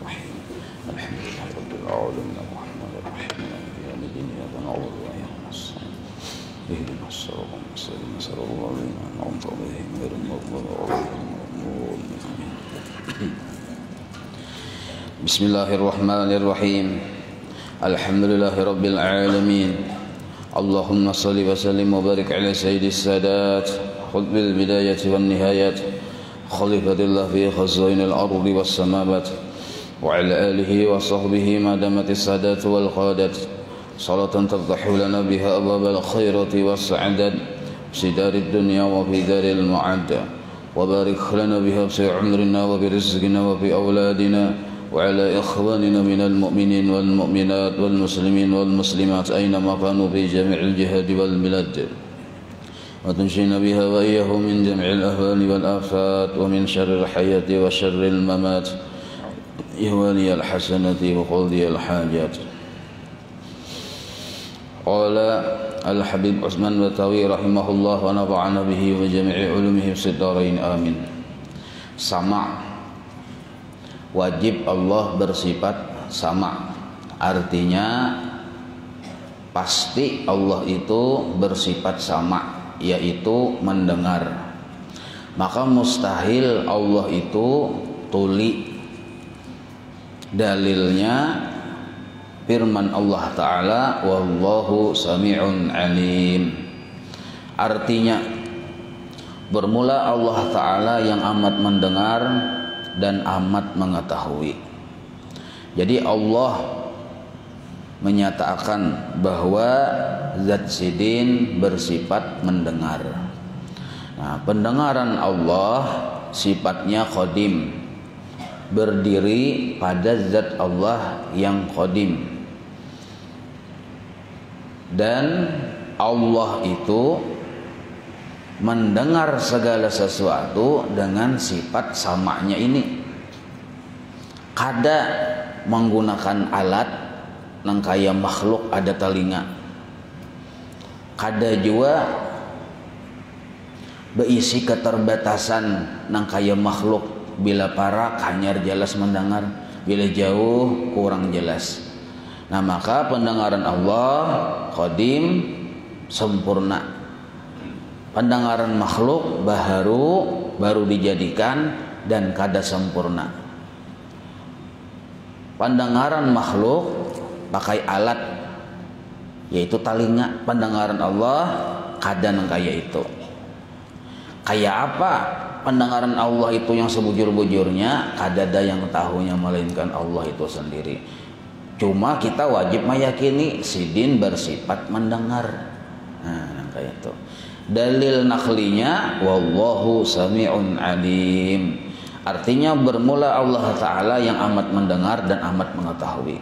الرحيم الحمد لله رب العالمين الرحمن الرحيم مالك يوم الدين إياك نعبد وإياك نستعين اهدنا الصراط المستقيم صراط الذين أنعمت عليهم غير المغضوب عليهم ولا الضالين. بسم الله الرحمن الرحيم الحمد لله رب العالمين اللهم صل وسلم وبارك على سيد السادات خذ بالبداية والنهايات خليفة الله في خزائن الأرض والسماوات وعلى آله وصحبه ما دامت السادات والقادات صلاة تفتح لنا بها أبواب الخيرات والسعادة في دار الدنيا وفي دار المعاد وبارك لنا بها في عمرنا وفي رزقنا وفي أولادنا وعلى إخواننا من المؤمنين والمؤمنات والمسلمين والمسلمات أينما كانوا في جميع الجهاد والبلاد وتنجينا بها وإياهم من جميع الأهوال والآفات ومن شر الحياة وشر الممات يا ولي الحسنة وقضي الحاجات. قال الحبيب عثمان بتاوي رحمه الله ونفعنا به وجميع علومه في الدارين آمين. Sama, wajib Allah bersifat sama, artinya pasti Allah itu bersifat sama, yaitu mendengar. Maka mustahil Allah itu tuli. Dalilnya firman Allah Ta'ala wallahu sami'un alim. Artinya bermula Allah Ta'ala yang amat mendengar dan amat mengetahui. Jadi Allah menyatakan bahwa Zat Sidin bersifat mendengar. Nah, pendengaran Allah sifatnya qadim, berdiri pada Zat Allah yang qadim. Dan Allah itu mendengar segala sesuatu dengan sifat samanya ini. Kada menggunakan alat nang kaya makhluk ada telinga. Kada juga berisi keterbatasan nang kaya makhluk, bila parak hanyar jelas mendengar, bila jauh kurang jelas. Nah, maka pendengaran Allah qadim sempurna. Pendengaran makhluk baru dijadikan dan kada sempurna. Pendengaran makhluk pakai alat yaitu telinga, pendengaran Allah kada nang kaya itu. Kayak apa pendengaran Allah itu yang sebujur-bujurnya? Kada ada yang tahunya melainkan Allah itu sendiri. Cuma kita wajib meyakini Sidin bersifat mendengar. Nah, kayak itu. Dalil naklinya wallahu sami'un alim. Artinya bermula Allah Ta'ala yang amat mendengar dan amat mengetahui.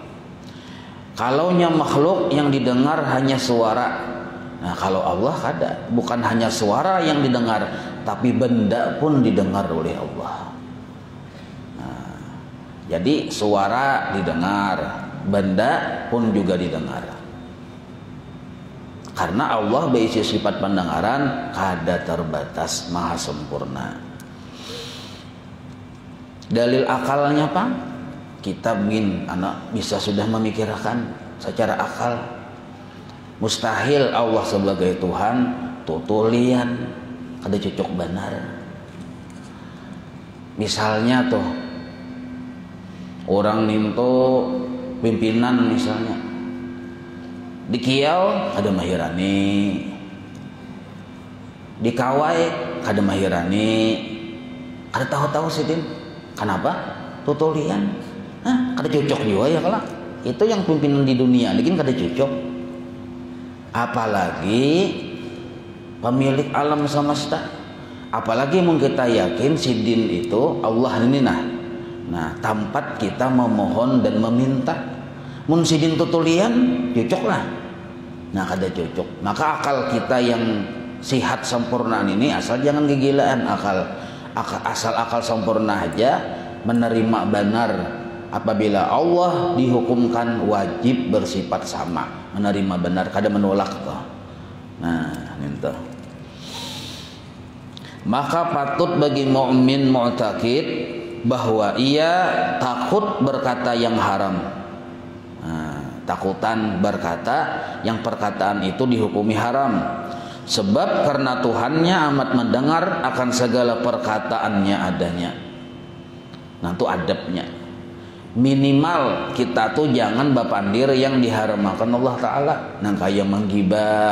Kalaunya makhluk yang didengar hanya suara. Nah, kalau Allah kada, bukan hanya suara yang didengar, tapi benda pun didengar oleh Allah. Nah, jadi suara didengar, benda pun juga didengar. Karena Allah berisi sifat pendengaran kada terbatas, maha sempurna. Dalil akalnya apa? Kita ingin anak bisa sudah memikirkan secara akal. Mustahil Allah sebagai Tuhan tutulian kada cocok benar. Misalnya tuh orang ninto pimpinan misalnya di kiau kada mahirani, di kawai kada mahirani, kada tahu-tahu Sidin. Kenapa? Tutulian. Kada cocok juga ya kalau itu yang pimpinan di dunia, bikin kada cocok. Apalagi pemilik alam semesta. Apalagi mau kita yakin Sidin itu Allah ini nah tempat kita memohon dan meminta. Mun Sidin tutulian cocoklah. Nah, kada cocok. Maka akal kita yang sihat sempurna ini asal jangan kegilaan asal akal sempurna aja menerima benar apabila Allah dihukumkan wajib bersifat sama, menerima benar, kada menolak toh. Nah, itu. Maka patut bagi mukmin mu'taqid bahwa ia takut berkata yang haram. Takutan berkata yang perkataan itu dihukumi haram, sebab karena Tuhannya amat mendengar akan segala perkataannya adanya. Nah itu adabnya. Minimal kita tuh jangan bapandir yang diharamkan Allah Ta'ala. Nah kayak menggibah,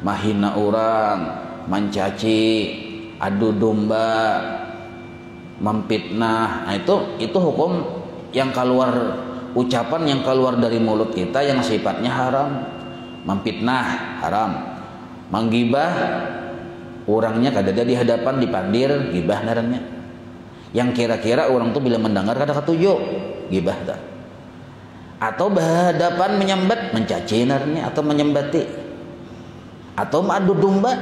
mahina orang, mencaci, adu domba, memfitnah. Nah itu hukum yang keluar, ucapan yang keluar dari mulut kita yang sifatnya haram. Memfitnah haram, menggibah orangnya kadada di hadapan dipandir gibah narannya. Yang kira-kira orang tuh bila mendengar kada ketujuh gibah dah. Atau berhadapan menyambat mencaci narannya atau menyembati atau madu domba.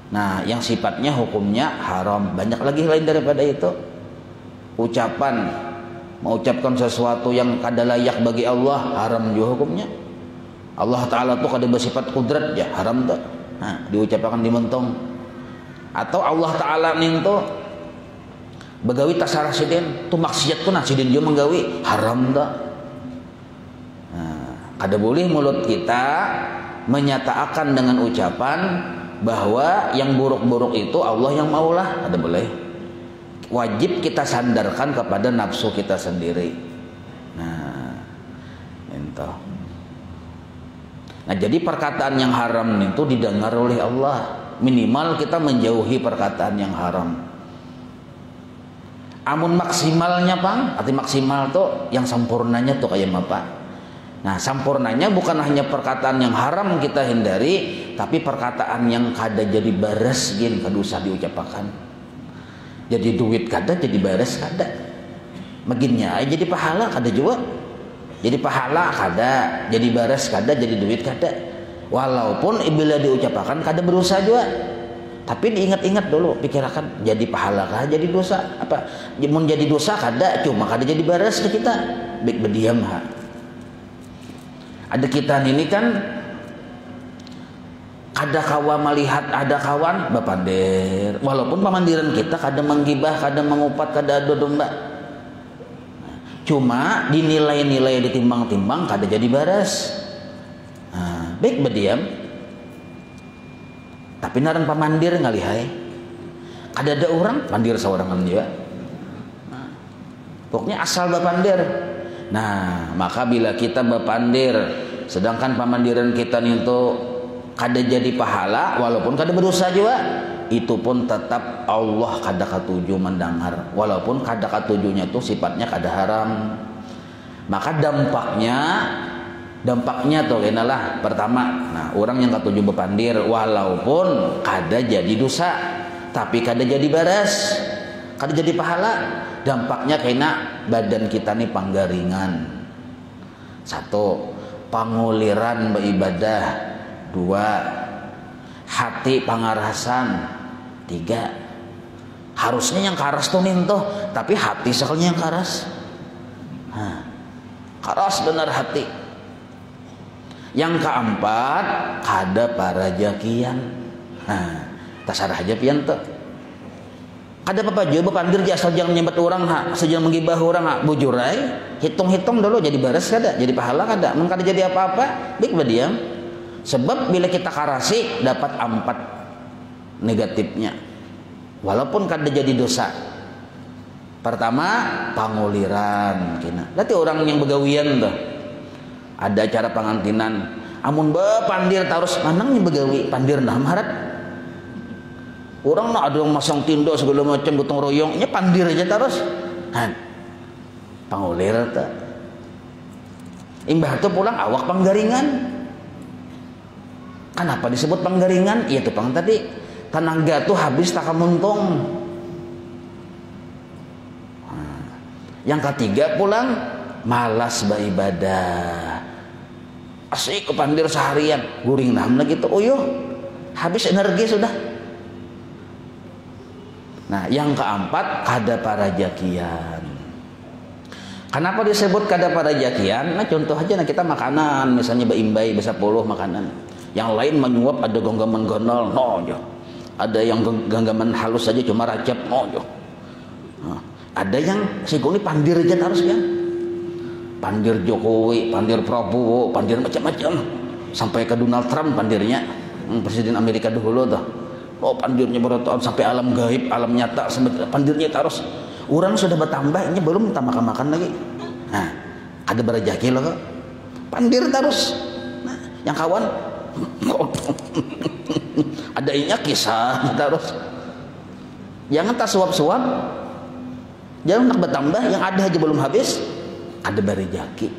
Nah yang sifatnya hukumnya haram. Banyak lagi lain daripada itu. Ucapan mengucapkan sesuatu yang kada layak bagi Allah haram juga hukumnya. Allah Ta'ala tuh kada bersifat kudrat ya haram tuh. Nah diucapkan di mentong. Atau Allah Ta'ala nih tuh begawi tasarah sidin tuh maksiat tuh nah sidin juga menggawi haram tuh. Nah kada boleh mulut kita menyatakan dengan ucapan bahwa yang buruk-buruk itu Allah yang maulah, kada boleh. Wajib kita sandarkan kepada nafsu kita sendiri. Nah itu. Nah jadi perkataan yang haram itu didengar oleh Allah. Minimal kita menjauhi perkataan yang haram. Amun maksimalnya pang, arti maksimal tuh yang sempurnanya tuh kayak apa? Nah sempurnanya bukan hanya perkataan yang haram kita hindari, tapi perkataan yang kada jadi bares gin kada usah diucapkan. Jadi duit kada jadi bares kada. Maginnya jadi pahala kada juga. Jadi pahala kada, jadi bares kada, jadi duit kada. Walaupun bila diucapkan kada berusaha juga. Tapi diingat-ingat dulu, pikirkan jadi pahala kah jadi dosa apa? Mun jadi dosa kada, cuma kada jadi bares ke kita. Baik berdiam ha. Ada kita ini kan kada kawan melihat ada kawan bapandir. Walaupun pamandiran kita kada menggibah, kada mengupat, kada adu domba. Cuma dinilai-nilai ditimbang-timbang kada jadi bares. Nah, baik berdiam. Tapi naran pamandir ngalihai. Kada ada orang pandir seorangan juga. Nah, pokoknya asal bapandir. Nah, maka bila kita bapandir, sedangkan pamandiran kita itu kada jadi pahala, walaupun kada berdosa juga, itu pun tetap Allah kada katuju mendengar. Walaupun kada katujunya itu sifatnya kada haram. Maka dampaknya tuh kenalah pertama, nah orang yang katuju bepandir walaupun kada jadi dosa tapi kada jadi baras, kada jadi pahala, dampaknya kena badan kita nih panggaringan. Satu, panguliran beribadah. Dua, hati pangarasan. Tiga, harusnya yang karas tuh nintoh tapi hati sekelnya yang karas. Karas benar hati. Yang keempat, kada para jakian. Nah, tasarah aja pian tuh. Kada apa juga bepandir asal jangan nyembat orang ha, asal jangan menggibah orang ha, bujurai, hitung-hitung dulu jadi bares kada, jadi pahala kada. Mun kada jadi apa-apa, baik berdiam. Sebab bila kita karasi dapat 4 negatifnya. Walaupun kada jadi dosa. Pertama, panguliran kina. Berarti orang yang begawian tuh. Ada acara pengantinan, amun pandir terus manang nih begawi pandir nah marat. Orang nak ada yang masang tindo segala macam gotong royongnya pandir aja terus. Pangulir ta. Imbah tu pulang awak panggaringan. Kenapa disebut panggaringan? Iya tuh pang tadi tenaga tuh habis tak kamuntung. Yang ketiga pulang malas beribadah. Asik kepandir seharian guring namna gitu, uyuh habis energi sudah. Nah yang keempat kada para jakian. Kenapa disebut kada para jakian? Nah contoh aja nah kita makanan misalnya beimbai besar puluh makanan, yang lain menyuap ada genggaman gonol no jo, ada yang genggaman halus saja cuma racap no jo. Nah, Ada yang siguni pandir aja terus ya. Pandir Jokowi, pandir Prabowo, pandir macam-macam. Sampai ke Donald Trump pandirnya, Presiden Amerika dulu tuh. Oh pandirnya berotot sampai alam gaib, alam nyata, pandirnya terus. Orang sudah bertambah, ini belum minta makan-makan lagi. Nah, ada berjaki loh kok. Pandir terus. Nah, yang kawan ada inya kisah terus. Jangan tak suap-suap. Jangan tak bertambah, yang ada aja belum habis. Ada berjaki.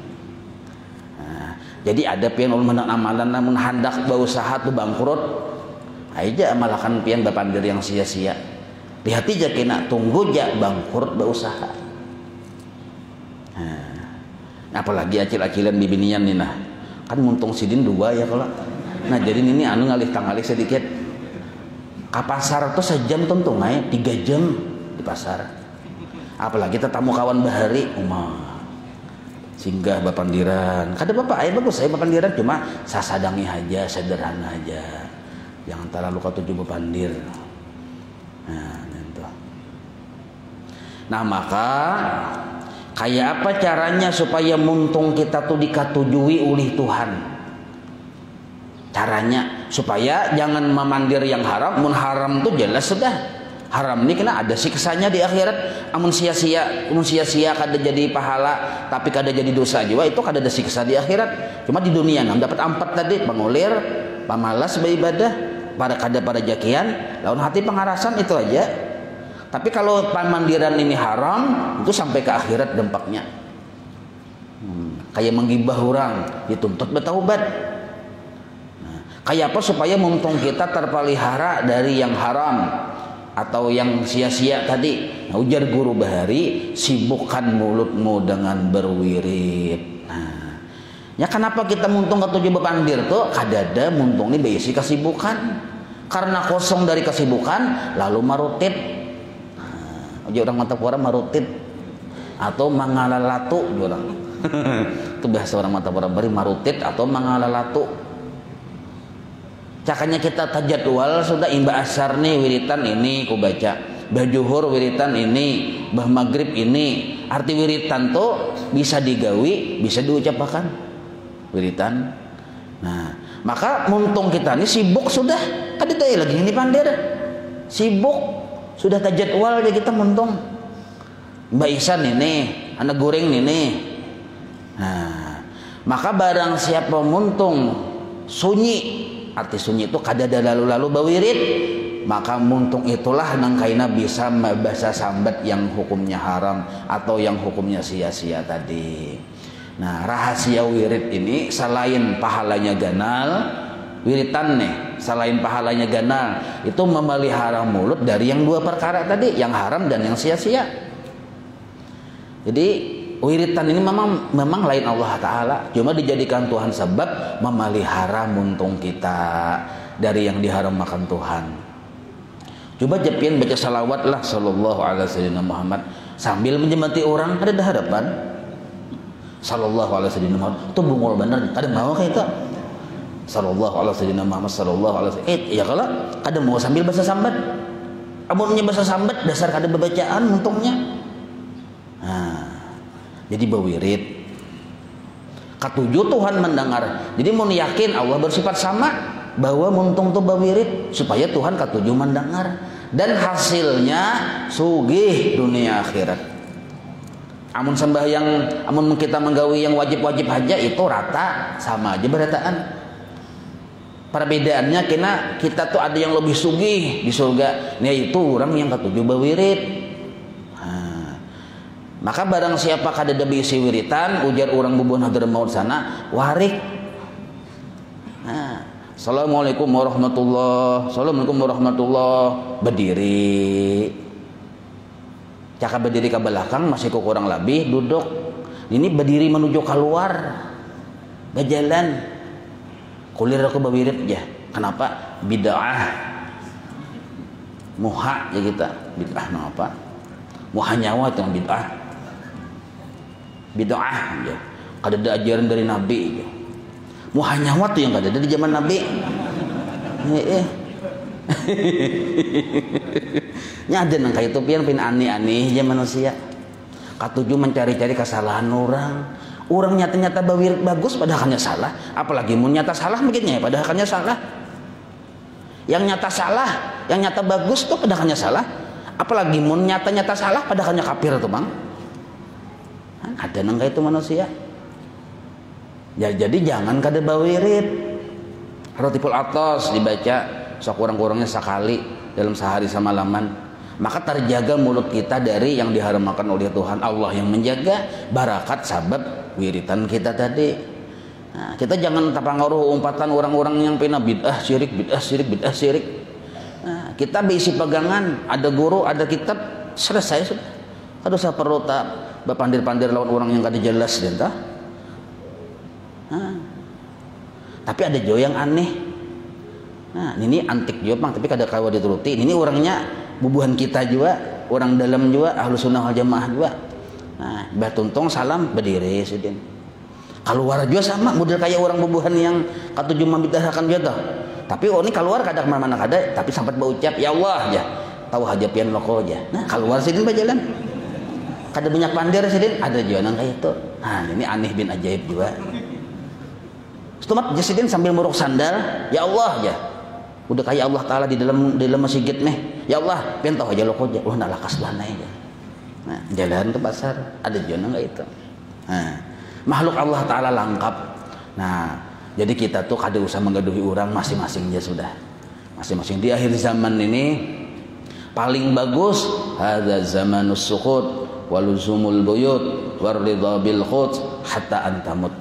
Nah, jadi ada pian ulun menang amalan namun hendak berusaha tuh bangkrut. Aja amalakan pian bapandir yang sia-sia. Di hati aja kena tunggu aja bangkrut berusaha. Nah, apalagi acil-acilan bibinian nih nah. Kan muntung sidin 2 ya kalau. Nah, jadi ini anu ngalih-tangalih sedikit. Ke pasar tuh sejam tentu ngai 3 jam di pasar. Apalagi tetamu kawan bahari umah. Singgah bapandiran. Kada bapak ayah bagus saya bapandiran cuma sasadangi aja, sederhana aja. Jangan terlalu katuju bapandir. Nah, itu. Nah, maka kayak apa caranya supaya muntung kita tuh dikatujui oleh Tuhan? Caranya supaya jangan memandir yang haram. Mun haram tuh jelas sudah. Haram ini kena ada siksanya di akhirat. Amun sia-sia kada jadi pahala tapi kada jadi dosa juga itu kada ada siksa di akhirat. Cuma di dunia ngam dapat 4 tadi, pengulir, pamalas beribadah, pada jakian, lawan hati pengarasan itu aja. Tapi kalau pemandiran ini haram itu sampai ke akhirat dampaknya. Kayak menggibah orang dituntut bertaubat. Nah, kayak apa supaya muntung kita terpelihara dari yang haram atau yang sia-sia tadi. Nah, ujar guru bahari, sibukkan mulutmu dengan berwirid. Nah, ya kenapa kita muntung ketujuh bepandir tuh? Kadada muntung ini berisi kesibukan. Karena kosong dari kesibukan, lalu marutit. Nah, ujar orang mata orang marutit atau mangalalatu orang. Itu bahasa orang mata orang bari marutit atau mangalalatu. Cakanya kita tajadwal sudah imba asar nih wiritan ini ku baca, bajuhur wiritan ini, bah maghrib ini. Arti wiritan tuh bisa digawi, bisa diucapkan wiritan. Nah, maka muntung kita ini sibuk sudah. Kan itu lagi ini pandir. Sibuk sudah tajadwal ya kita muntung. Mbak Isan ini, anak goreng ini. Nah, maka barang siapa muntung sunyi, arti sunyi itu kadada lalu-lalu bawirid, maka muntung itulah nangkaina bisa bahasa sambat yang hukumnya haram atau yang hukumnya sia-sia tadi. Nah, rahasia wirid ini selain pahalanya ganal, wiritan nih selain pahalanya ganal itu memelihara mulut dari yang 2 perkara tadi, yang haram dan yang sia-sia. Jadi wiritan ini memang lain Allah Ta'ala, cuma dijadikan Tuhan sebab memelihara muntung kita dari yang diharamkan Tuhan. Coba jepin baca salawat lah sallallahu alaihi wasallam Muhammad sambil menjemati orang, ada harapan. Sallallahu alaihi wasallam Muhammad itu bungul bener, ada mau kayak itu. Sallallahu alaihi wasallam Muhammad sallallahu alaihi wasallam. Ya kalau ada mau sambil bahasa sambat. Amunnya bahasa sambat dasar kada bacaan muntungnya. Nah, jadi bawirid. Ketujuh Tuhan mendengar. Jadi mau yakin Allah bersifat sama bahwa muntung tuh bawirid supaya Tuhan ketujuh mendengar dan hasilnya sugih dunia akhirat. Amun sembahyang, amun kita menggawi yang wajib-wajib aja itu rata sama aja berataan. Perbedaannya kita tuh ada yang lebih sugih di surga. Yaitu orang yang ketujuh bawirid. Maka barang siapa kadada bisi wiritan ujar orang bubuhan hadir maut sana warik. Nah, assalamualaikum warahmatullah, assalamualaikum warahmatullah, berdiri. Caka berdiri ke belakang masih kurang lebih duduk. Ini berdiri menuju keluar, berjalan. Kulir aku bawirid ya. Kenapa? Bid'ah. Muha ya kita. Bid'ah apa? Muha nyawa itu bid'ah. Bid'ah ya. Kada ada ajaran dari Nabi ya. Muha nyawa tuh yang kada ada di zaman Nabi. Nya ada nang kayak itu pin aneh-aneh aja manusia. Katuju mencari-cari kesalahan orang. Orang nyata-nyata bawirit bagus padahal hanya salah. Apalagi mun nyata salah begini ya padahal hanya salah. Yang nyata salah, yang nyata bagus tuh padahal hanya salah. Apalagi mun nyata-nyata salah padahal hanya kafir tuh bang. Ada nang kayak itu manusia. Ya, jadi jangan kada bawirit. Rotipul atos dibaca sok kurang-kurangnya sekali dalam sehari semalaman. Maka terjaga mulut kita dari yang diharamkan oleh Tuhan. Allah yang menjaga barakat sabab wiritan kita tadi. Nah, kita jangan terpengaruh umpatan orang-orang yang pina bid'ah syirik, bid'ah syirik, bid'ah syirik. Nah, kita berisi pegangan, ada guru, ada kitab, selesai sudah. Kada usah perlu tak berpandir-pandir lawan orang yang kada jelas dia. Nah, tapi ada jo yang aneh. Nah, ini antik juga bang, tapi kada kawa dituruti. Ini orangnya bubuhan kita juga, orang dalam juga, ahlu sunnah wal jamaah juga. Nah, batuntong salam berdiri sedin. Keluar juga sama, model kayak orang bubuhan yang katuju membid'ahkan juga. Tapi ini keluar kadang mana kada, tapi sempat berucap ya Allah aja, tahu aja pian loko aja. Nah, keluar sedin berjalan. Kada banyak pandir sedin, ada juga nang kayak itu. Nah, ini aneh bin ajaib juga. Setumat jasidin sambil muruk sandal, ya Allah aja. Udah kayak Allah Ta'ala di dalam masjid nih. Ya Allah, pian tahu aja loko aja. Oh, nak lakas lana aja. Nah, jalan ke pasar, ada juga nang kayak itu. Nah, makhluk Allah Ta'ala lengkap. Nah, jadi kita tuh kada usah menggaduhi orang masing-masingnya sudah. Masing-masing di akhir zaman ini paling bagus hadza zamanus suqut waluzumul buyut waridha bil khut hatta antamut.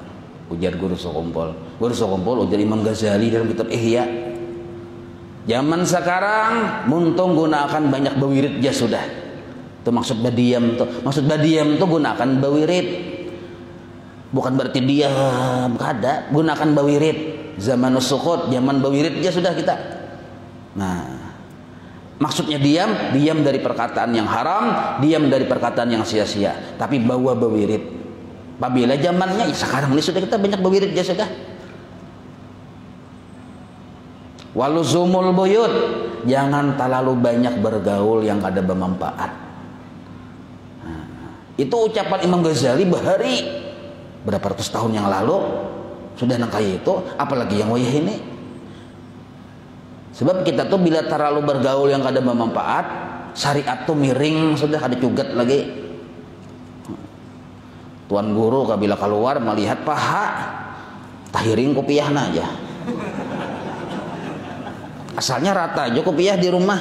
Ujar guru Sokompol. Guru Sokompol ujar Imam Ghazali dalam kitab Ihya. Zaman sekarang muntung gunakan banyak bawirit ya sudah. Itu maksud badiam tuh. Maksud badiam tuh gunakan bawirit. Bukan berarti diam, kada. Gunakan bawirit. Zaman suqut, zaman bawirit ya sudah kita. Nah, maksudnya diam dari perkataan yang haram, diam dari perkataan yang sia-sia. Tapi bawa bawirit. Apabila zamannya ya sekarang ini sudah kita banyak bawirit ya sudah. Waluzumul buyut, jangan terlalu banyak bergaul yang kada bermanfaat. Nah, itu ucapan Imam Ghazali bahari berapa ratus tahun yang lalu sudah nang kayak itu, apalagi yang wayah ini. Sebab kita tuh bila terlalu bergaul yang kada bermanfaat, syariat tuh miring sudah, ada cugat lagi. Tuan guru kabila keluar melihat paha tahiring kopiahna aja. Asalnya rata aja kopiah di rumah.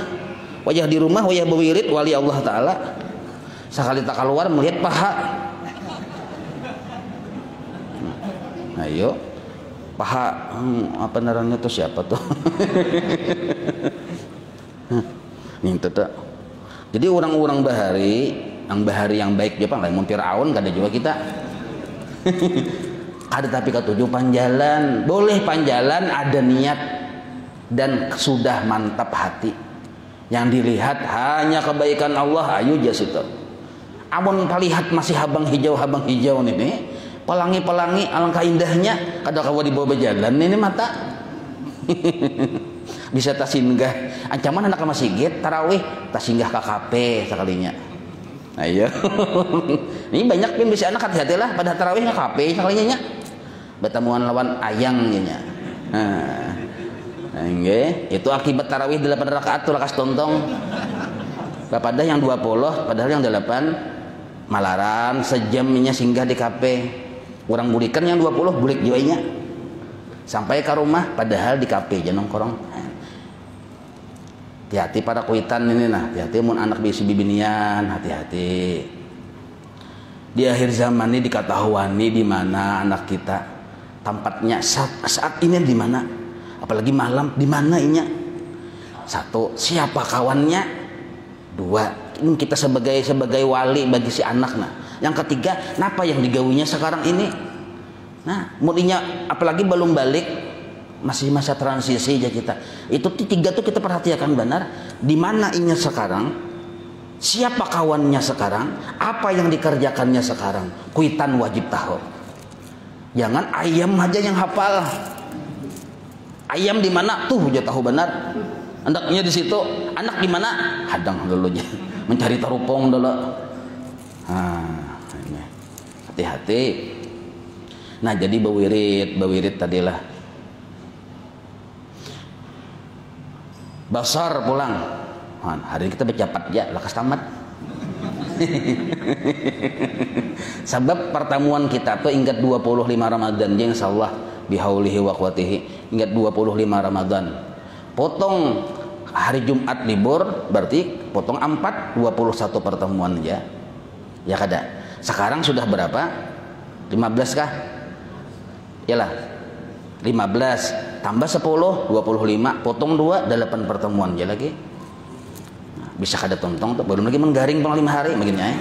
Wajah di rumah, wajah bawirit wali Allah Ta'ala. Sekali tak keluar melihat paha. Ayo paha apa narangnya tuh siapa tuh? Nih tak. Jadi orang-orang bahari yang baik juga lain mun Firaun kada juga kita. Ada tapi ketujuh panjalan, boleh panjalan ada niat dan sudah mantap hati. Yang dilihat hanya kebaikan Allah, ayo jas itu. Amun palihat masih habang hijau nih, pelangi alangkah indahnya, kada kawa dibawa berjalan ini mata. Bisa tasinggah ancaman anak masjid tarawih tasinggah KKP sekalinya. Ayo. Ini banyak pun bisa anak hati-hati lah pada tarawih KKP sekalinya nya. Bertemuan lawan ayang nya. Nah, itu akibat tarawih 8 rakaat tuh lakas tontong. Padahal yang 20, padahal yang 8 malaran sejamnya singgah di KP. Orang bulikan yang 20 bulik juainya. Sampai ke rumah padahal di KP aja nongkrong. Hati-hati pada kuitan ini nah, hati-hati mun anak bisi bibinian, hati-hati. Di akhir zaman ini diketahuani di mana anak kita tempatnya saat ini di mana, apalagi malam di mana inya. Satu, siapa kawannya? Dua, ini kita sebagai wali bagi si anak nah. Yang ketiga, napa yang digawinya sekarang ini? Nah, mudinya apalagi belum balik. Masih masa transisi aja kita. Itu tiga tuh kita perhatikan benar. Di mana inya sekarang? Siapa kawannya sekarang? Apa yang dikerjakannya sekarang? Kuitan wajib tahu. Jangan ayam aja yang hafal. Ayam di mana tuh aja tahu benar. Anaknya di situ, anak di mana? Hadang dulu aja, mencari terupong dulu. Ini hati-hati. Nah jadi bawirit tadilah. Basar pulang. Hari ini kita bercapat ya, lakas tamat. Sebab pertemuan kita tuh ingat 25 Ramadan, insyaallah bihaulihi wa quwwatihi. Ingat 25 Ramadan. Potong hari Jumat libur, berarti potong 4, 21 pertemuan aja. Ya kada. Sekarang sudah berapa? 15 kah? Yalah. 15 tambah 10, 25, potong 2, 8 pertemuan aja lagi. Nah, bisa kada tontong tuh, belum lagi menggaring pang 5 hari begini ya.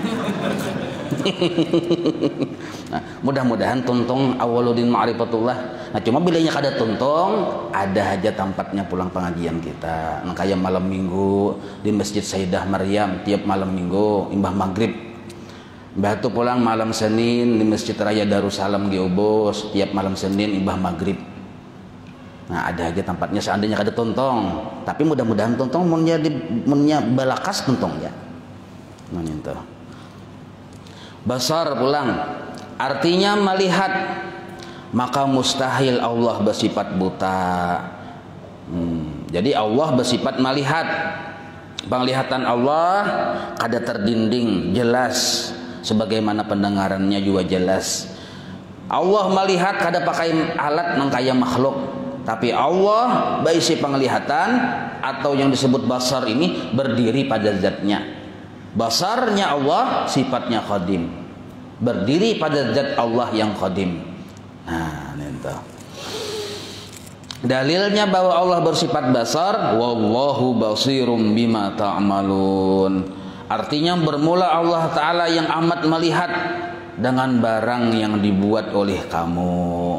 Nah, mudah-mudahan tontong awaludin ma'rifatullah. Nah, cuma bilanya kada tontong, ada aja tempatnya pulang pengajian kita. Nah, kayak malam minggu di Masjid Sayyidah Maryam tiap malam minggu imbah maghrib. Mbah tu pulang malam Senin di Masjid Raya Darussalam Geobos tiap malam Senin imbah maghrib. Nah, ada aja tempatnya seandainya kada tontong, tapi mudah-mudahan tontong munnya balakas tontong ya. Nah, itu. Basar pulang artinya melihat, maka mustahil Allah bersifat buta. Jadi Allah bersifat melihat. Penglihatan Allah kada terdinding, jelas, sebagaimana pendengarannya juga jelas. Allah melihat kada pakai alat mengkaya makhluk, tapi Allah baisi penglihatan atau yang disebut basar ini berdiri pada zatnya. Basarnya Allah sifatnya qadim, berdiri pada zat Allah yang qadim. Nah, itu dalilnya bahwa Allah bersifat basar. Wallahu basirum bima ta'malun. Artinya bermula Allah Ta'ala yang amat melihat dengan barang yang dibuat oleh kamu.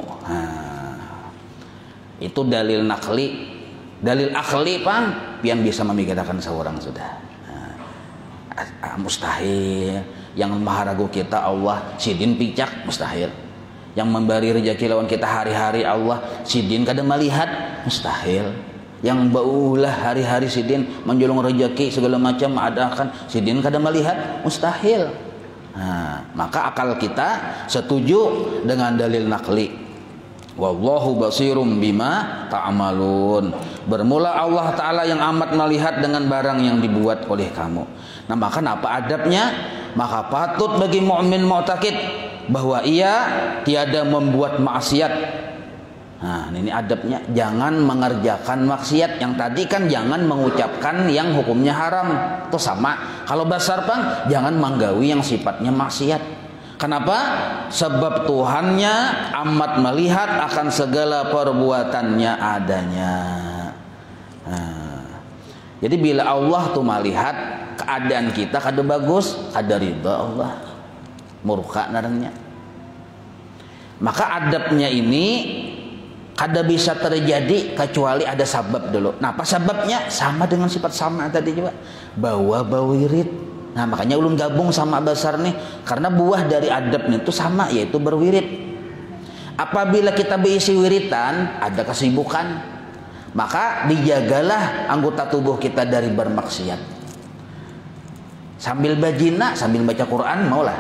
Itu dalil nakli. Dalil akli pang yang bisa memikirkan seorang sudah. Mustahil. Yang maha ragu kita Allah, sidin picak, mustahil. Yang memberi rezeki lawan kita hari-hari Allah, sidin kada melihat, mustahil. Yang baulah hari-hari sidin menjulung rezeki segala macam adakan, sidin kada melihat, mustahil. Nah, maka akal kita setuju dengan dalil nakli. Wallahu basirum bima ta'malun. Bermula Allah Ta'ala yang amat melihat dengan barang yang dibuat oleh kamu. Nah, maka apa adabnya? Maka patut bagi mukmin mu'taqid bahwa ia tiada membuat maksiat. Nah, ini adabnya, jangan mengerjakan maksiat. Yang tadi kan jangan mengucapkan yang hukumnya haram. Itu sama. Kalau basar pang, jangan menggawi yang sifatnya maksiat. Kenapa? Sebab Tuhannya amat melihat akan segala perbuatannya adanya. Nah, jadi bila Allah tuh melihat keadaan kita kada bagus, kada ridha Allah, murka narangnya. Maka adabnya ini kada bisa terjadi kecuali ada sabab dulu. Nah, apa sababnya? Sama dengan sifat sama tadi juga, bawa bawirid. Nah, makanya ulun gabung sama basar nih, karena buah dari adabnya itu sama, yaitu berwirid. Apabila kita berisi wiritan, ada kesibukan, maka dijagalah anggota tubuh kita dari bermaksiat. Sambil bajina, sambil baca Quran, maulah.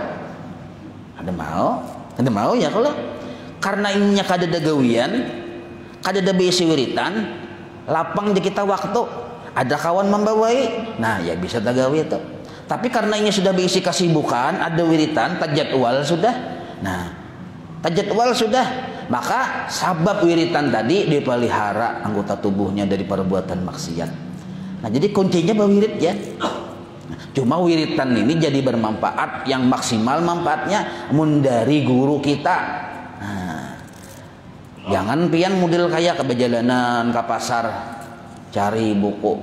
Ada mau? Ada mau ya kalau karena ininya kada ada gawian, kada ada berisi wiritan, lapang di kita waktu, ada kawan membawai, nah ya bisa tagawi itu. Tapi karena ini sudah berisi kesibukan, ada wiritan, tajadwal sudah. Nah, tajadwal sudah, maka sabab wiritan tadi dipelihara anggota tubuhnya dari perbuatan maksiat. Nah, jadi kuncinya berwirid ya. Cuma wiritan ini jadi bermanfaat, yang maksimal manfaatnya dari guru kita. Nah, jangan pian model kayak ke perjalanan ke pasar cari buku,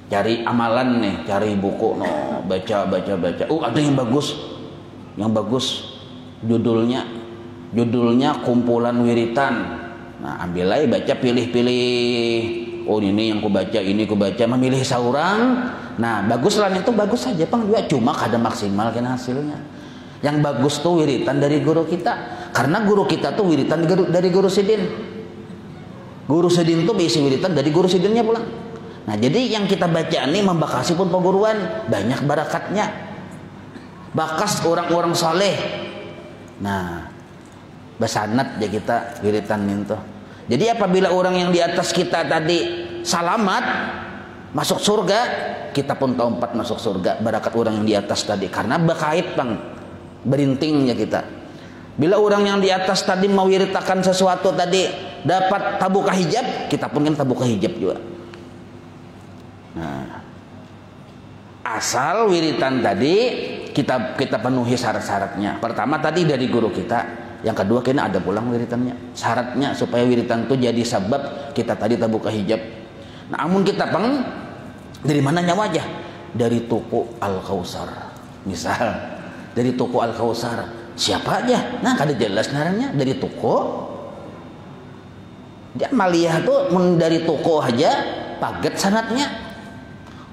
cari amalan nih, cari buku, no, baca. Ada yang bagus, judulnya kumpulan wiritan. Nah, ambil aja baca, pilih. Oh, ini yang ku baca, memilih seorang. Nah, baguslah itu, bagus saja pang juga, cuma kada maksimal kan hasilnya. Yang bagus tuh wiritan dari guru kita, karena guru kita tuh wiritan dari guru sidin. Guru sidin tuh bisi wiritan dari guru sidinnya pulang. Nah jadi yang kita baca ini membakasi pun perguruan banyak barakatnya, bakas orang-orang saleh. Nah basanat ya kita wiritan itu. Jadi apabila orang yang di atas kita tadi salamat masuk surga, kita pun taumpat masuk surga barakat orang yang di atas tadi, karena bakait bang berintingnya kita. Bila orang yang di atas tadi mewiritakan sesuatu tadi dapat tabukah hijab, kita pun kan tabukah hijab juga. Nah, asal wiritan tadi kita penuhi syarat-syaratnya. Pertama tadi dari guru kita, yang kedua kena ada pulang wiritannya. Syaratnya supaya wiritan itu jadi sebab kita tadi tabukah hijab. Nah, amun kita peng dari mana nyawa aja? Dari toko Al-Kausar. Misal dari toko Al-Kausar. Siapa aja? Nah, kada jelas naranya dari toko. Dia maliyah tuh dari toko aja paget sanatnya.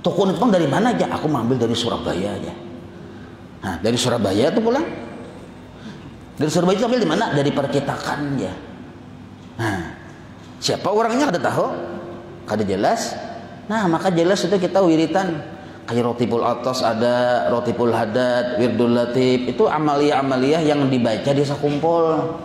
Toko itu dari mana aja? Aku mengambil dari Surabaya aja. Nah, dari Surabaya tuh pulang. Dari Surabaya itu ambil di mana? Dari percetakan ya. Nah, siapa orangnya kada tahu? Kada jelas. Nah, maka jelas itu kita wiritan. Kayak Rotipul Atas ada, Rotipul Hadad, Wirdul Latif, itu amalia-amalia yang dibaca di sakumpul.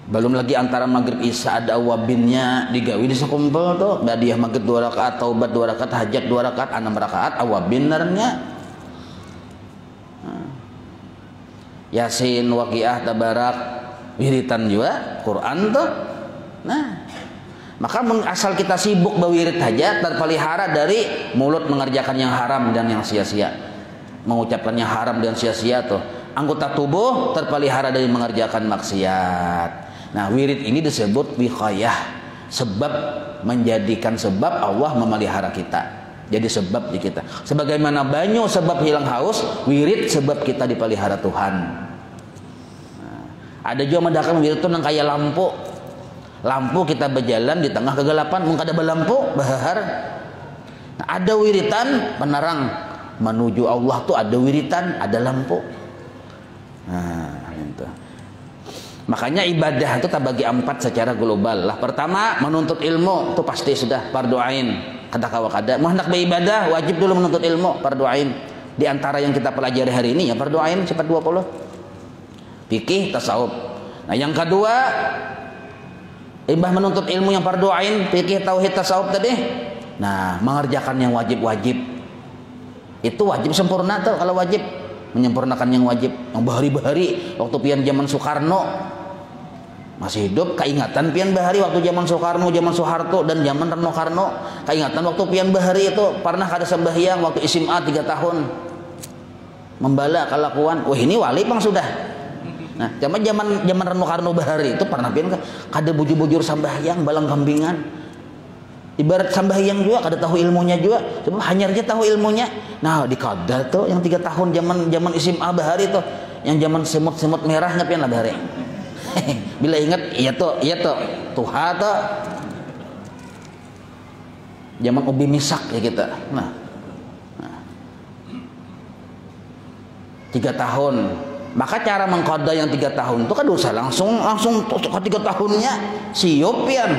Belum lagi antara maghrib isya ada awabinnya digawi di sakumpul tuh. Badiah maghrib 2 rakaat, taubat 2 rakaat, hajat 2 rakaat, 6 rakaat awabin narnya. Yasin, Waqiah, Tabarak, wiritan juga, Quran tuh. Nah, maka asal kita sibuk berwirid saja terpelihara dari mulut mengerjakan yang haram dan yang sia-sia, mengucapkan yang haram dan sia-sia tuh. Anggota tubuh terpelihara dari mengerjakan maksiat. Nah, wirid ini disebut wiqayah, sebab menjadikan sebab Allah memelihara kita. Jadi sebab di kita. Sebagaimana banyu sebab hilang haus, wirid sebab kita dipelihara Tuhan. Nah, ada juga mendakan wirid itu yang kayak lampu. Lampu kita berjalan di tengah kegelapan, mengkada berlampu bahar. Nah, ada wiritan penerang menuju Allah tuh, ada wiritan, ada lampu. Nah, itu. Makanya ibadah itu terbagi 4 secara global lah. Pertama menuntut ilmu itu pasti sudah fardu ain. Kada kawa kada. Mau hendak beribadah wajib dulu menuntut ilmu, fardu ain. Di antara yang kita pelajari hari ini ya fardu ain sifat 20. Fikih, tasawuf. Nah, yang kedua imbah menuntut ilmu yang fardu ain, fikih, tauhid, tasawuf tadi. Nah, mengerjakan yang wajib-wajib. Itu wajib sempurna tuh kalau wajib. Menyempurnakan yang wajib. Yang bahari-bahari waktu pian zaman Soekarno masih hidup, keingatan pian bahari waktu zaman Soekarno, zaman Soeharto dan zaman Reno Karno. Keingatan waktu pian bahari itu pernah kada sembahyang waktu SMA 3 tahun. Membala kelakuan. Wah, ini wali bang sudah. Nah, zaman Reno Karno bahari itu pernah pian kada bujur-bujur sambahyang balang kambingan. Ibarat sambahyang juga kada tahu ilmunya juga, sebab hanya aja tahu ilmunya. Nah, di kada tuh yang 3 tahun zaman SMA bahari tuh, yang zaman semut-semut merahnya pian lah bahari. Bila ingat iya tuh tuha tuh. Zaman ubi misak ya kita. Nah. 3 tahun. Maka cara mengqada yang 3 tahun itu kan dosa langsung ke 3 tahunnya siup pian.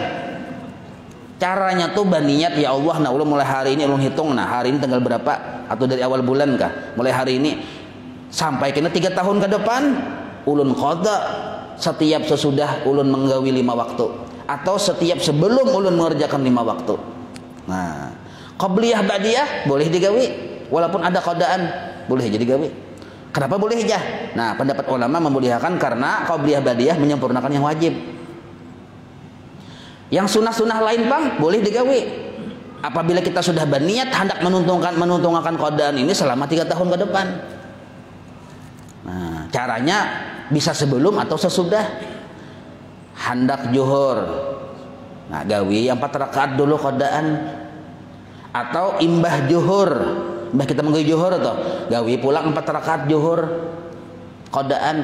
Caranya tuh baniat ya Allah, nah ulun mulai hari ini ulun hitung, nah hari ini tanggal berapa atau dari awal bulan kah, mulai hari ini sampai kena 3 tahun ke depan ulun qada setiap sesudah ulun menggawi 5 waktu atau setiap sebelum ulun mengerjakan 5 waktu. Nah, qabliyah ba'diyah boleh digawi walaupun ada qadaan, boleh jadi gawi. Kenapa boleh aja? Nah, pendapat ulama membolehkan karena qabliyah ba'diyah menyempurnakan yang wajib. Yang sunnah-sunnah lain bang boleh digawi apabila kita sudah berniat hendak menuntungkan qadaan ini selama 3 tahun ke depan. Nah, caranya bisa sebelum atau sesudah hendak zuhur. Nah, gawi 4 rakaat dulu qadaan atau imbah zuhur. Imbah kita menggawi zuhur atau gawi pulang 4 rakaat zuhur qadaan.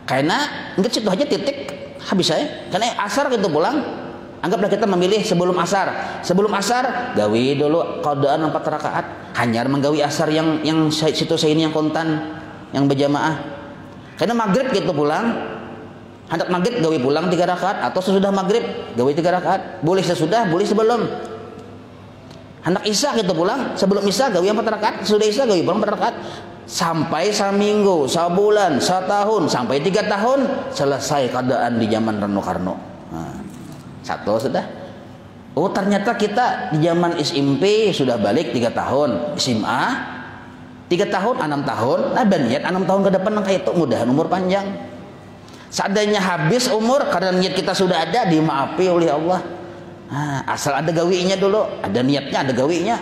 Karena enggak situ aja titik habis saya. Karena asar gitu pulang. Anggaplah kita memilih sebelum asar. Sebelum asar gawi dulu qadaan 4 rakaat. Hanya menggawi asar yang situ saya ini yang kontan, yang berjamaah. Karena maghrib gitu pulang Hendak maghrib gawe pulang 3 rakaat atau sesudah maghrib gawe 3 rakaat. Boleh sesudah, boleh sebelum. Hendak isya kita pulang, sebelum isya gawe 4 rakaat, sesudah isya gawe pulang 4 rakaat. Sampai seminggu, sebulan, setahun, sampai 3 tahun selesai keadaan di zaman Rano Karno. Nah, satu sudah. Oh ternyata kita di zaman SMP sudah balik 3 tahun, SMA 3 tahun, 6 tahun, nah niat 6 tahun ke depan kayak itu mudahan umur panjang. Seandainya habis umur karena niat kita sudah ada, dimaafi oleh Allah. Nah, asal ada gawinya dulu, ada niatnya, ada gawinya.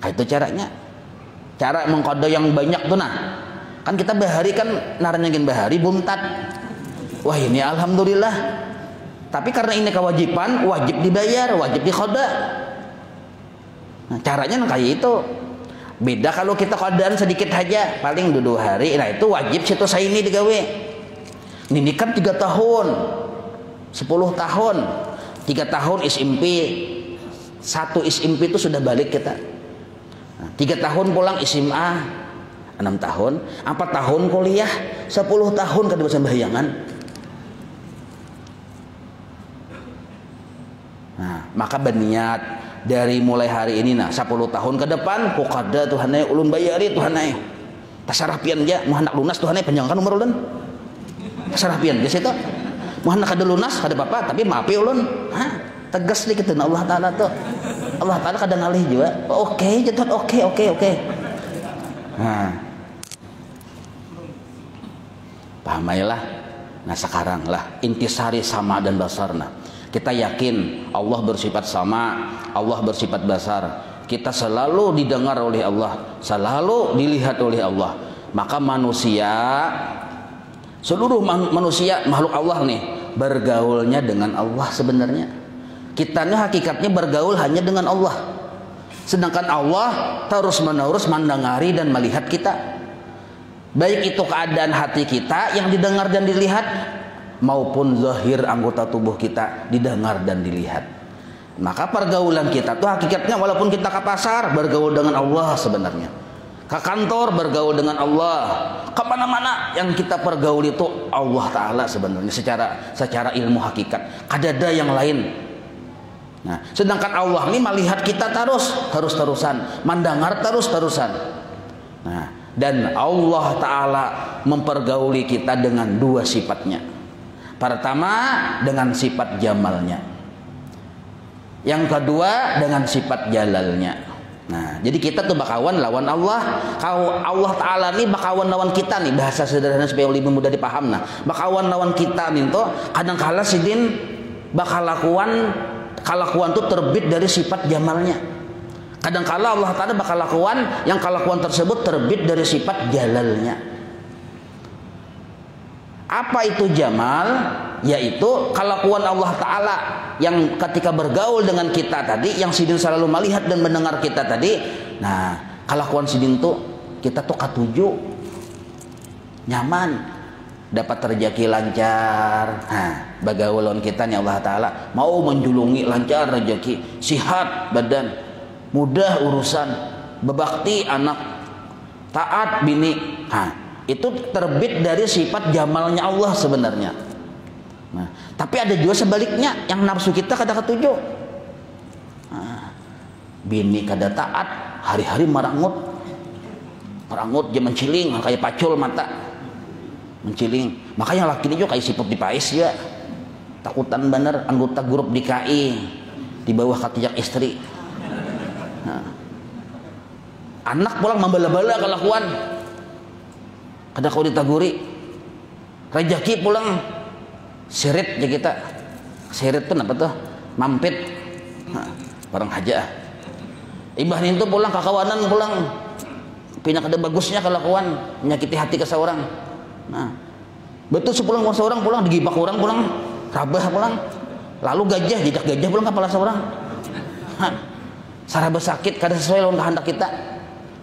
Kayak itu caranya. Cara mengqada yang banyak tuh nah. Kan kita bahari kan naranyangin bahari bumtat. Wah ini alhamdulillah. Tapi karena ini kewajiban, wajib dibayar, wajib diqada. Nah, caranya kayak itu. Beda kalau kita qadaan sedikit aja, paling 2 hari. Nah itu wajib situ saya ini digawe. Ini kan 3 tahun, 10 tahun, 3 tahun SMP, 1 SMP itu sudah balik kita. 3 tahun pulang SMA, 6 tahun, 4 tahun kuliah, 10 tahun kebebasan bayangan. Nah, maka berniat dari mulai hari ini 10 tahun ke depan ku qada Tuhanai ulun bayari Tuhanai. Tasarapian aja, mau hendak lunas Tuhanai panjangkan umur ulun. Tasarapian di situ. Mau hendak kada lunas kada apa-apa, tapi maafi ulun. Tegas dikit Allah Taala tuh. Allah Taala kadang ngalih juga. Oke, jatuh oke. Nah. Pahamailah. Nah sekarang lah intisari sama dan basarna. Kita yakin Allah bersifat sama, Allah bersifat basar. Kita selalu didengar oleh Allah, selalu dilihat oleh Allah. Maka manusia, seluruh manusia makhluk Allah nih bergaulnya dengan Allah sebenarnya. Kita nih hakikatnya bergaul hanya dengan Allah. Sedangkan Allah terus menerus mendengari dan melihat kita. Baik itu keadaan hati kita yang didengar dan dilihat, maupun zahir anggota tubuh kita didengar dan dilihat. Maka pergaulan kita tuh hakikatnya walaupun kita ke pasar bergaul dengan Allah sebenarnya, ke kantor bergaul dengan Allah, kemana-mana yang kita pergaul itu Allah Ta'ala sebenarnya secara ilmu hakikat. Ada yang lain. Nah, sedangkan Allah ini melihat kita terus-terusan, mendengar terus-terusan. Nah, dan Allah Ta'ala mempergauli kita dengan 2 sifatnya. Pertama dengan sifat jamalnya, yang kedua dengan sifat jalalnya. Nah, jadi kita tuh bakawan lawan Allah. Kalau Allah Ta'ala nih bakawan lawan kita nih, bahasa sederhana supaya lebih mudah dipaham. Nah, bakawan lawan kita nih tuh kadang kala sidin kalakuan tuh terbit dari sifat jamalnya. Kadang kala Allah Ta'ala bakal lakuan yang kalakuan tersebut terbit dari sifat jalalnya. Apa itu jamal? Yaitu kelakuan Allah Ta'ala yang ketika bergaul dengan kita tadi, yang sidin selalu melihat dan mendengar kita tadi. Nah, kelakuan sidin tuh kita tuh katuju nyaman, dapat rezeki lancar. Nah, bagaulun kita nih Allah Ta'ala mau menjulungi lancar rezeki, sihat badan, mudah urusan, bebakti anak, taat bini. Nah, itu terbit dari sifat jamalnya Allah sebenarnya. Nah, tapi ada juga sebaliknya yang nafsu kita kada ketuju. Nah, bini kada taat, hari-hari marangut dia menciling kayak pacul mata, menciling. Makanya laki ini juga kayak siput dipais ya, takutan bener anggota grup DKI di bawah ketiak istri. Nah, anak pulang membala-bala kelakuan. Kada kau ditaguri, rejeki pulang sirit ya kita. Sirit tuh apa tuh? Mampit. Nah, barang haja. Ibah itu pulang kakawanan pulang. Pindah kada bagusnya kelakuan, menyakiti hati ke seorang. Nah, betul sepulang seorang pulang digibak orang pulang, rabah pulang. Lalu gajah jejak gajah pulang kepala seorang. Sarabah sakit kada sesuai lawan kehendak kita.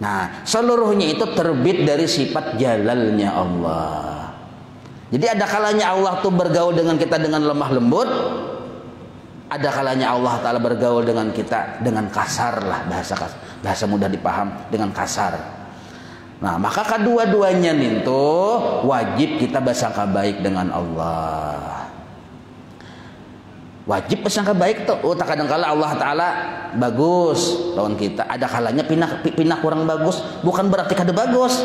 Nah, seluruhnya itu terbit dari sifat jalalnya Allah. Jadi ada kalanya Allah tuh bergaul dengan kita dengan lemah lembut, ada kalanya Allah Ta'ala bergaul dengan kita dengan kasar lah, bahasa mudah dipaham, dengan kasar. Nah, maka kedua-duanya itu wajib kita bersangka baik dengan Allah. Wajib bersangka baik tuh. Oh, kadang-kala Allah Ta'ala bagus lawan kita. Ada kalanya pindah kurang bagus. Bukan berarti kada bagus.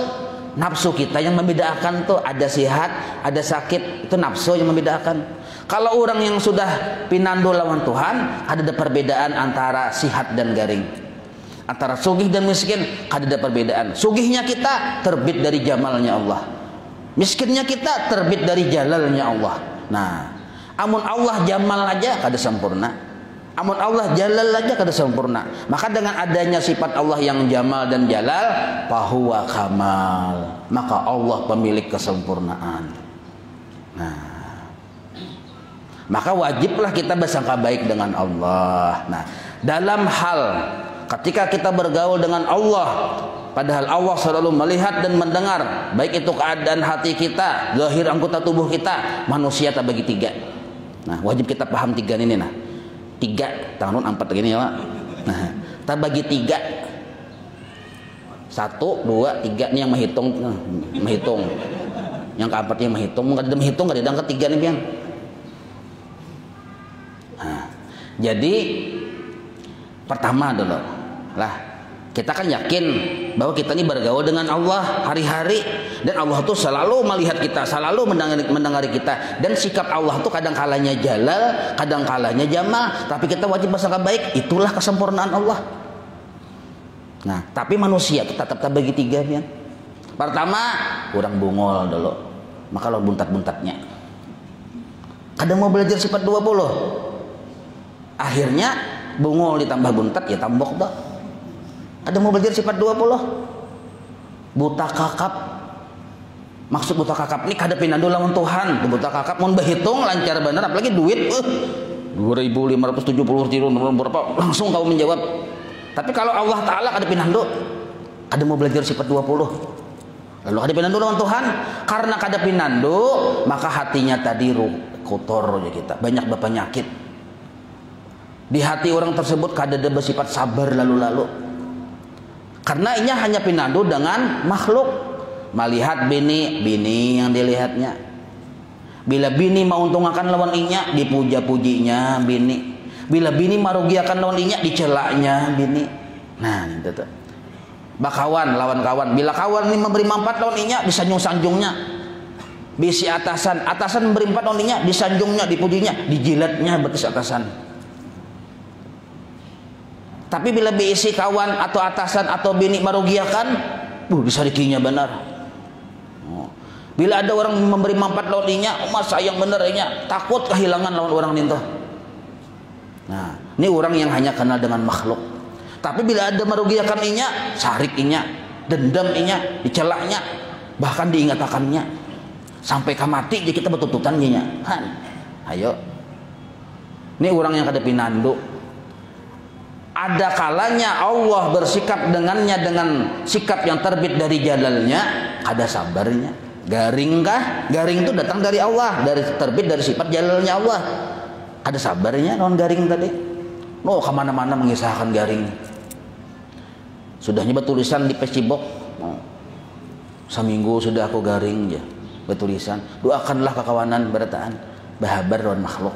Nafsu kita yang membedakan tuh. Ada sehat, ada sakit. Itu nafsu yang membedakan. Kalau orang yang sudah pinando lawan Tuhan, ada perbedaan antara sihat dan garing. Antara sugih dan miskin ada perbedaan. Sugihnya kita terbit dari jamalnya Allah. Miskinnya kita terbit dari jalalnya Allah. Nah, amun Allah jamal aja kada sempurna. Amun Allah jalal aja kada sempurna. Maka dengan adanya sifat Allah yang jamal dan jalal, fahuwa kamal. Maka Allah pemilik kesempurnaan. Nah, maka wajiblah kita bersangka baik dengan Allah. Nah, dalam hal ketika kita bergaul dengan Allah, padahal Allah selalu melihat dan mendengar, baik itu keadaan hati kita, zahir anggota tubuh kita, manusia tak bagi tiga. Nah, wajib kita paham tiga ini. Nah, tiga tahun 4 gini ya Pak. Nah, tak bagi tiga, 1, 2, 3 ini yang menghitung, yang keempat yang menghitung, nggak ada menghitung, nggak ada yang ketiga nih pian. Nah, jadi pertama dulu lah, kita kan yakin bahwa kita ini bergaul dengan Allah hari-hari, dan Allah tuh selalu melihat kita, selalu mendengari kita, dan sikap Allah tuh kadang kalanya jalal, kadang kalanya jamal, tapi kita wajib bersangka baik. Itulah kesempurnaan Allah. Nah, tapi manusia kita tetap bagi tiga ya. Pertama, kurang bungol dulu, maka lo buntat-buntatnya. Kadang mau belajar sifat 20, akhirnya bungol ditambah buntat, ya tambok dah. Ada mau belajar sifat 20, buta kakap. Maksud buta kakap ini kada pinando lawan Tuhan. Buta kakap mau berhitung lancar bener, apalagi duit 2.570 triliun berapa, langsung kau menjawab. Tapi kalau Allah Ta'ala kada pinando, kada mau belajar sifat 20. Lalu kada pinando lawan Tuhan, karena kada pinando maka hatinya tadi kotor aja kita, banyak penyakit. Di hati orang tersebut kada ada bersifat sabar lalu-lalu. Karena inya hanya pinando dengan makhluk. Melihat bini yang dilihatnya. Bila bini menguntungkan lawan inya, dipuja-pujinya bini. Bila bini merugiakan lawan inya, dicelaknya bini. Nah, itu tuh. Bakawan lawan kawan. Bila kawan ini memberi manfaat lawan inya, disanjung-sanjungnya. Bisi atasan memberi manfaat lawan inya, disanjungnya, dipujinya, dijilatnya betis atasan. Tapi bila diisi kawan atau atasan atau bini merugiakan, disarikinya benar. Bila ada orang memberi manfaat lawan inya, mas sayang bener inya, takut kehilangan lawan orang itu. Nah, ini orang yang hanya kenal dengan makhluk. Tapi bila ada merugiakan inya, sarik inya, dendam inya, dicelaknya, bahkan diingatakannya, sampai mati jadi kita betututan inya. Ayo, ini orang yang kada pinando. Ada kalanya Allah bersikap dengannya dengan sikap yang terbit dari jalalnya, ada sabarnya. Garing kah? Garing itu datang dari Allah, terbit dari sifat jalalnya Allah. Ada sabarnya non garing tadi. No, kemana-mana mengisahkan garing. Sudah nyoba tulisan di Facebook. Seminggu sudah aku garing ya. Bertulisan, doakanlah kekawanan berataan, bahabar lawan makhluk.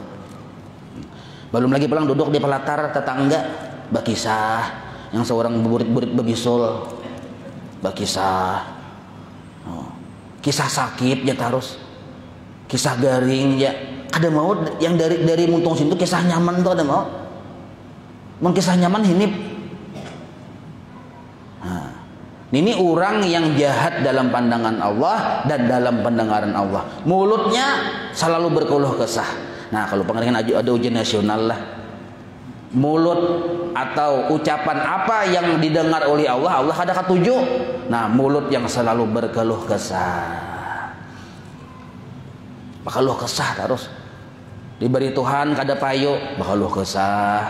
Belum lagi pulang duduk di pelatar tetangga. Bakisah yang seorang burit-burit bebisul, bakisah, kisah sakit ya terus, kisah garing ya. Ada mau yang dari muntung situ kisah nyaman tuh ada mau, kisah nyaman ini. Nah, ini orang yang jahat dalam pandangan Allah dan dalam pendengaran Allah. Mulutnya selalu berkeluh kesah. Nah, kalau pengeringan ada ujian nasional lah. Mulut atau ucapan apa yang didengar oleh Allah, Allah kada ketuju. Nah, mulut yang selalu berkeluh kesah, berkeluh kesah terus. Diberi Tuhan kada payo, berkeluh kesah.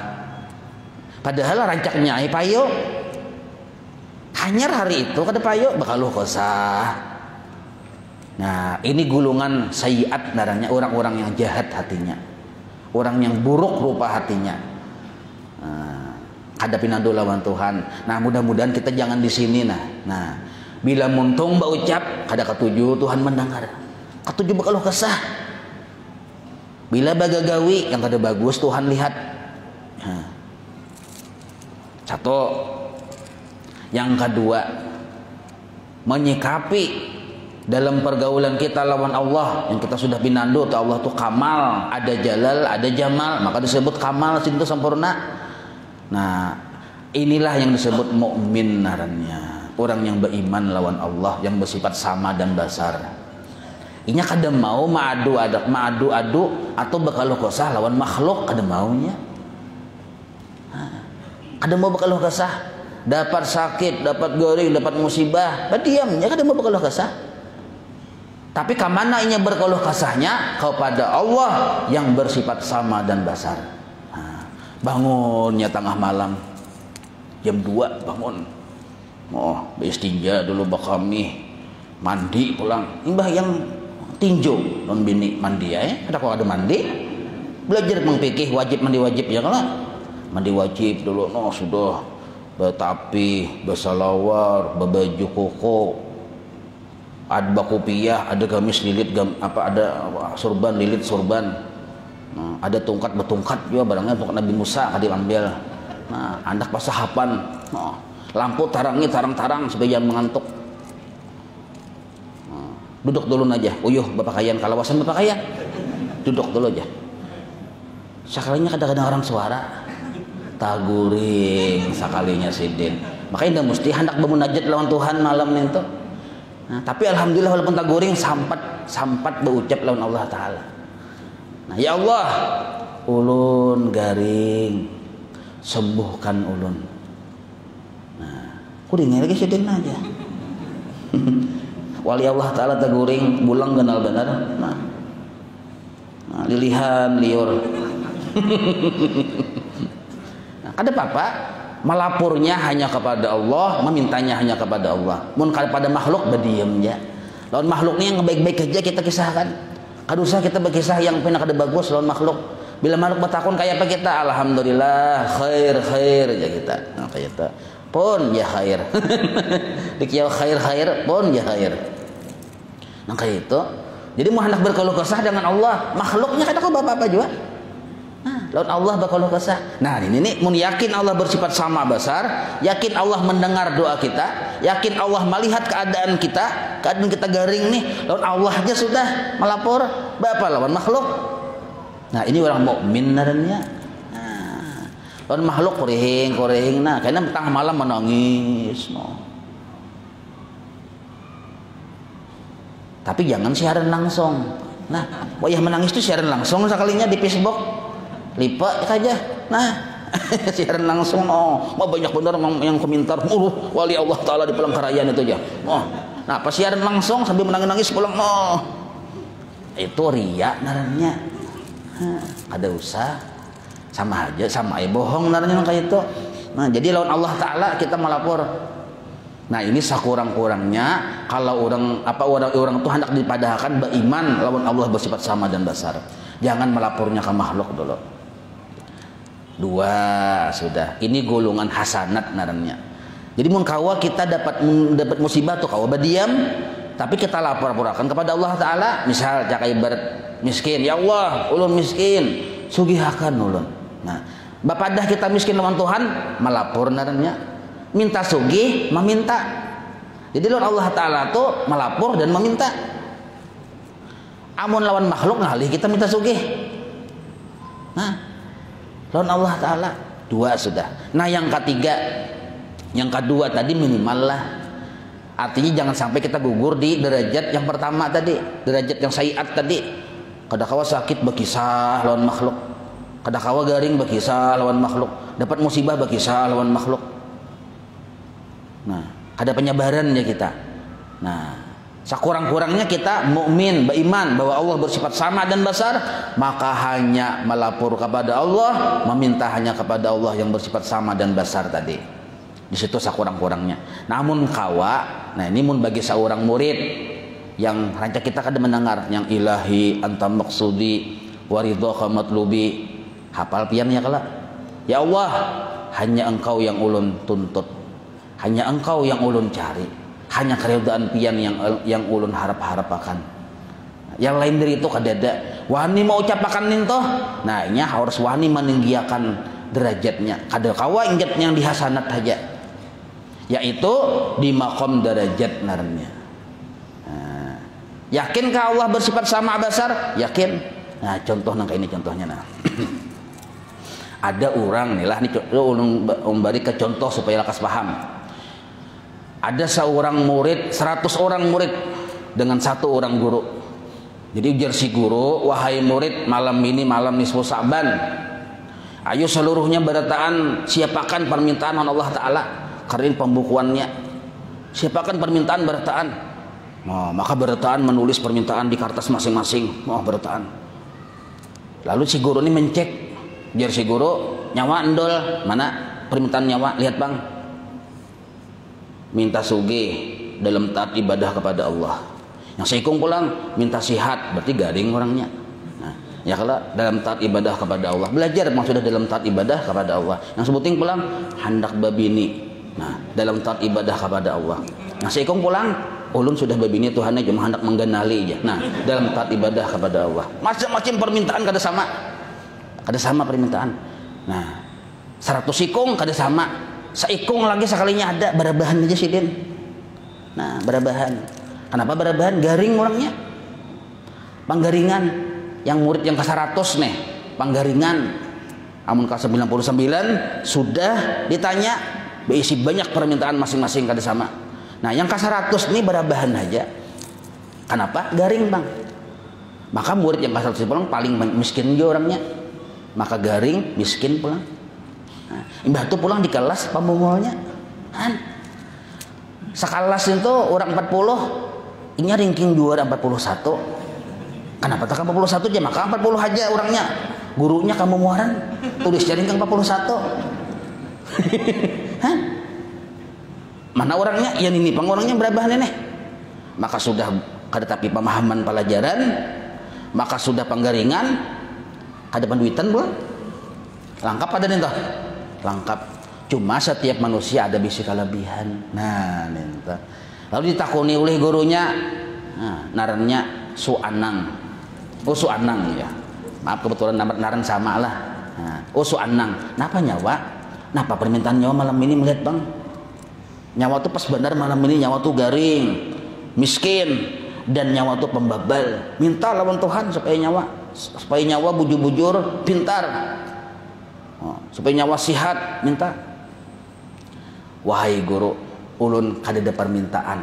Padahal rancaknya payo. Hanyar hari itu kada payo, berkeluh kesah. Nah, ini gulungan sayiat naranya, orang-orang yang jahat hatinya, orang yang buruk rupa hatinya. Hadapi nado lawan Tuhan. Nah, mudah-mudahan kita jangan di sini. Nah, Bila muntung berucap kada ketujuh Tuhan mendengar. Ketujuh bakal kesah. Bila bagagawi yang kada bagus Tuhan lihat. Satu. Yang kedua, menyikapi dalam pergaulan kita lawan Allah yang kita sudah binandu tuh Allah tuh kamal, ada jalal, ada jamal, maka disebut kamal itu sempurna. Nah, inilah yang disebut mukmin narannya, orang yang beriman lawan Allah yang bersifat sama dan basar. Inya kada mau maadu atau bakaluh kesah lawan makhluk kada maunya. Kada mau bakaluh kesah, dapat sakit, dapat garing, dapat musibah, berdiamnya kada mau bakaluh kesah. Tapi kamana inya berkeluh kesahnya kepada Allah yang bersifat sama dan basar. Bangunnya tengah malam jam 2 bangun. Beristinja dulu bakami, mandi pulang. Imbah yang tinju non bini mandi ya. Ada kok ada mandi. Belajar mengpikih wajib mandi wajib ya kalau. Mandi wajib dulu sudah betapi, bersalawar, berbaju koko. Ada bakupiyah, ada gamis lilit ada surban lilit surban. Ada tungkat betungkat juga barangnya tungkat Nabi Musa kadi ambil. Andak pasahapan. Lampu tarangi tarang-tarang supaya jangan mengantuk. Duduk dulu aja. Uyuh bapakayan kalawasan bapakayan. Duduk dulu aja. Sekalinya kadang-kadang orang suara taguring sakalinya sidin. Makanya dah mesti hendak bermunajat lawan Tuhan malam itu. Tapi alhamdulillah walaupun taguring sampat berucap lawan Allah Ta'ala. Ya Allah, ulun garing, sembuhkan ulun. Kuringnya lagi sedih aja. Wali Allah Ta'ala taguring bulang kenal benar. Lilihan liur. Ada apa? Melapurnya hanya kepada Allah, memintanya hanya kepada Allah. Mun kepada makhluk berdiamnya. Lawan makhluknya yang baik-baik aja kita kisahkan. Kada usah kita berkisah yang pernah kada bagus lawan makhluk. Bila makhluk bertakun kayak apa kita? Alhamdulillah khair aja kita. Kayak itu. Pun ya khair. Dikira khair pun ya khair. Kayak itu. Jadi mau hendak berkeluh kesah dengan Allah, makhluknya kada kau apa-apa juga. Lawan Allah bakal kesah. Nah ini nih mun yakin Allah bersifat sama besar, yakin Allah mendengar doa kita, yakin Allah melihat keadaan kita garing nih, lawan Allah aja sudah melapor, bapak lawan makhluk. Nah ini orang mukmin narannya. Lawan makhluk korehing nah, karena tengah malam menangis. Tapi jangan siaran langsung. Nah, wayah menangis itu siaran langsung sekalinya di Facebook. Lipat saja. Nah, siaran langsung mau banyak benar yang komentar wali Allah Ta'ala di Palangkaraya itu aja. Nah, pas siaran langsung sambil menangis pulang itu riya narannya. Ada usah sama aja sama bohong narannya kayak itu. Nah, jadi lawan Allah Ta'ala kita melapor. Nah, ini sakurang-kurangnya kalau orang itu hendak dipadahkan beriman lawan Allah bersifat sama dan besar. Jangan melapornya ke makhluk dulu. 2 sudah. Ini golongan hasanat narannya. Jadi mun kawa kita dapat musibah tuh kawa berdiam, tapi kita lapor-laporkan kepada Allah Ta'ala. Misal cak ibarat miskin, ya Allah ulun miskin, sugihakan ulun. Nah, bapadah kita miskin lawan Tuhan melapor narannya, minta sugih meminta. Jadi lawan Allah Ta'ala tuh melapor dan meminta. Amun lawan makhluk ngalih kita minta sugih. Nah, lawan Allah Ta'ala 2 sudah. Nah yang ketiga, yang kedua tadi minimal lah. Artinya jangan sampai kita gugur di derajat yang pertama tadi, derajat yang sayiat tadi. Kada kawa sakit berkisah lawan makhluk, kada kawa garing berkisah lawan makhluk, dapat musibah berkisah lawan makhluk. Nah, ada penyebarannya kita. Nah, sekurang-kurangnya kita mukmin, beriman bahwa Allah bersifat sama dan besar, maka hanya melapor kepada Allah, meminta hanya kepada Allah yang bersifat sama dan besar tadi. Di situ sekurang-kurangnya. Namun nah ini mun bagi seorang murid yang rancak kita kada mendengar yang ilahi anta maksudi waridha matlubi, hafal pian ya kala. Ya Allah, hanya Engkau yang ulun tuntut, hanya Engkau yang ulun cari. hanya keridaan pian yang ulun harap-harapakan. Yang lain dari itu kadada wani mau ucapakan nintoh. Nah nya harus wani meninggiakan derajatnya. Kada kawa ingat yang dihasanat saja, yaitu di maqam derajat narnya. Nah, yakinkah Allah bersifat sama besar? Yakin. Nah contoh nang ini contohnya nah. Ada orang nih lah nih ulun memberi ke contoh supaya lakas paham. Ada seorang murid, 100 orang murid dengan 1 orang guru. Jadi ujar si guru, wahai murid, malam ini malam nisfu Sa'ban, ayo seluruhnya berataan siapakan permintaan Allah Ta'ala, karin pembukuannya. Siapakan permintaan berataan. Oh, maka berataan menulis permintaan di kertas masing-masing. Oh, berataan. Lalu si guru ini mencek, ujar si guru, nyawa endol, mana permintaan nyawa, lihat bang. Minta sugih dalam taat ibadah kepada Allah. Yang seikung pulang minta sihat, berarti garing orangnya. Nah, ya kalau dalam taat ibadah kepada Allah, belajar maksudnya dalam taat ibadah kepada Allah. Yang sebuting pulang hendak babini. Nah, dalam taat ibadah kepada Allah. Yang seikung pulang ulun sudah babini Tuhannya cuma hendak menggenali aja. Nah, dalam taat ibadah kepada Allah. Macam-macam permintaan kada sama. Kada sama permintaan. Nah, 100 ikung kada sama. Seikung lagi sekalinya ada berabahan aja sidin. Nah berabahan. Kenapa berabahan? Garing orangnya. Panggaringan. Yang murid yang ke-100 nih panggaringan. Amun ke-99 sudah ditanya berisi banyak permintaan masing-masing kada sama. Nah yang ke-100 nih berabahan aja. Kenapa? Garing bang. Maka murid yang ke-100 pulang paling miskin juga orangnya. Maka garing miskin pulang. Nah, imbah itu pulang di kelas pemumulnya kan sekelas itu orang 40 ini ranking 2 41. Kenapa tak 41 aja? Maka 40 aja orangnya. Gurunya kamu muaran tulis jaring 41. Hah? Mana orangnya? Ya ini pang orangnya berapa nih? Maka sudah kada tapi pemahaman pelajaran, maka sudah penggaringan, ada penduitan belum? Lengkap ada nih toh? Lengkap. Cuma setiap manusia ada bisi kelebihan. Nah, nih. Lalu ditakuni oleh gurunya, nah, narannya Suanang. Oh Suanang ya. Maaf kebetulan naran sama lah. Nah, oh Suanang. Napa nyawa? Napa permintaan nyawa malam ini melihat bang? Nyawa tuh pas benar malam ini nyawa tuh garing, miskin, dan nyawa tuh pembabal. Minta lawan Tuhan supaya nyawa bujur-bujur pintar. Supaya nyawa sihat minta. Wahai guru, ulun kadada permintaan.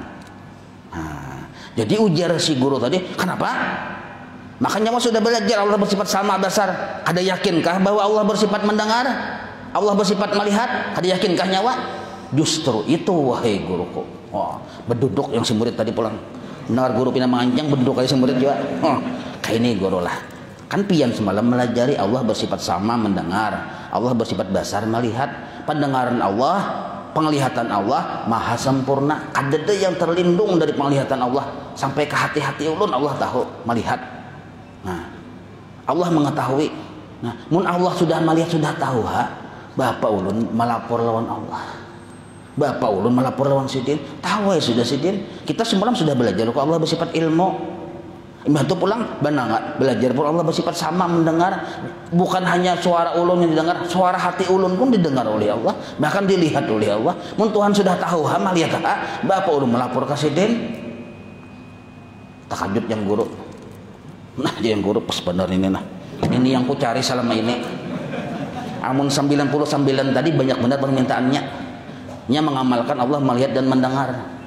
Nah, jadi ujar si guru tadi, kenapa? Maka nyawa sudah belajar Allah bersifat sama besar. Kada yakinkah bahwa Allah bersifat mendengar? Allah bersifat melihat? Kada yakinkah nyawa? Justru itu wahai guruku. Oh, berduduk yang si murid tadi pulang. Mendengar guru pindah mengancang, berduduk aja si murid juga. Oh, kayak ini guru lah. Kan pian semalam melajari Allah bersifat sama mendengar, Allah bersifat besar melihat, pendengaran Allah, penglihatan Allah maha sempurna. Ada yang terlindung dari penglihatan Allah sampai ke hati-hati ulun Allah tahu melihat. Nah, Allah mengetahui. Nah, mun Allah sudah melihat sudah tahu bapak ulun melapor lawan Allah. Bapak ulun melapor lawan sidin. Tahu ya sudah sidin. Kita semalam sudah belajar kok Allah bersifat ilmu. Imbah itu pulang belajar pun Allah bersifat sama mendengar. Bukan hanya suara ulun yang didengar, suara hati ulun pun didengar oleh Allah, bahkan dilihat oleh Allah. Mun Tuhan sudah tahu melihat bapak ulun melapor ke sidin. Takajub yang guru. Nah dia yang guru pas benar ini nah. Ini yang ku cari selama ini. Amun 99 tadi banyak benar permintaannya. Nya mengamalkan Allah melihat dan mendengar.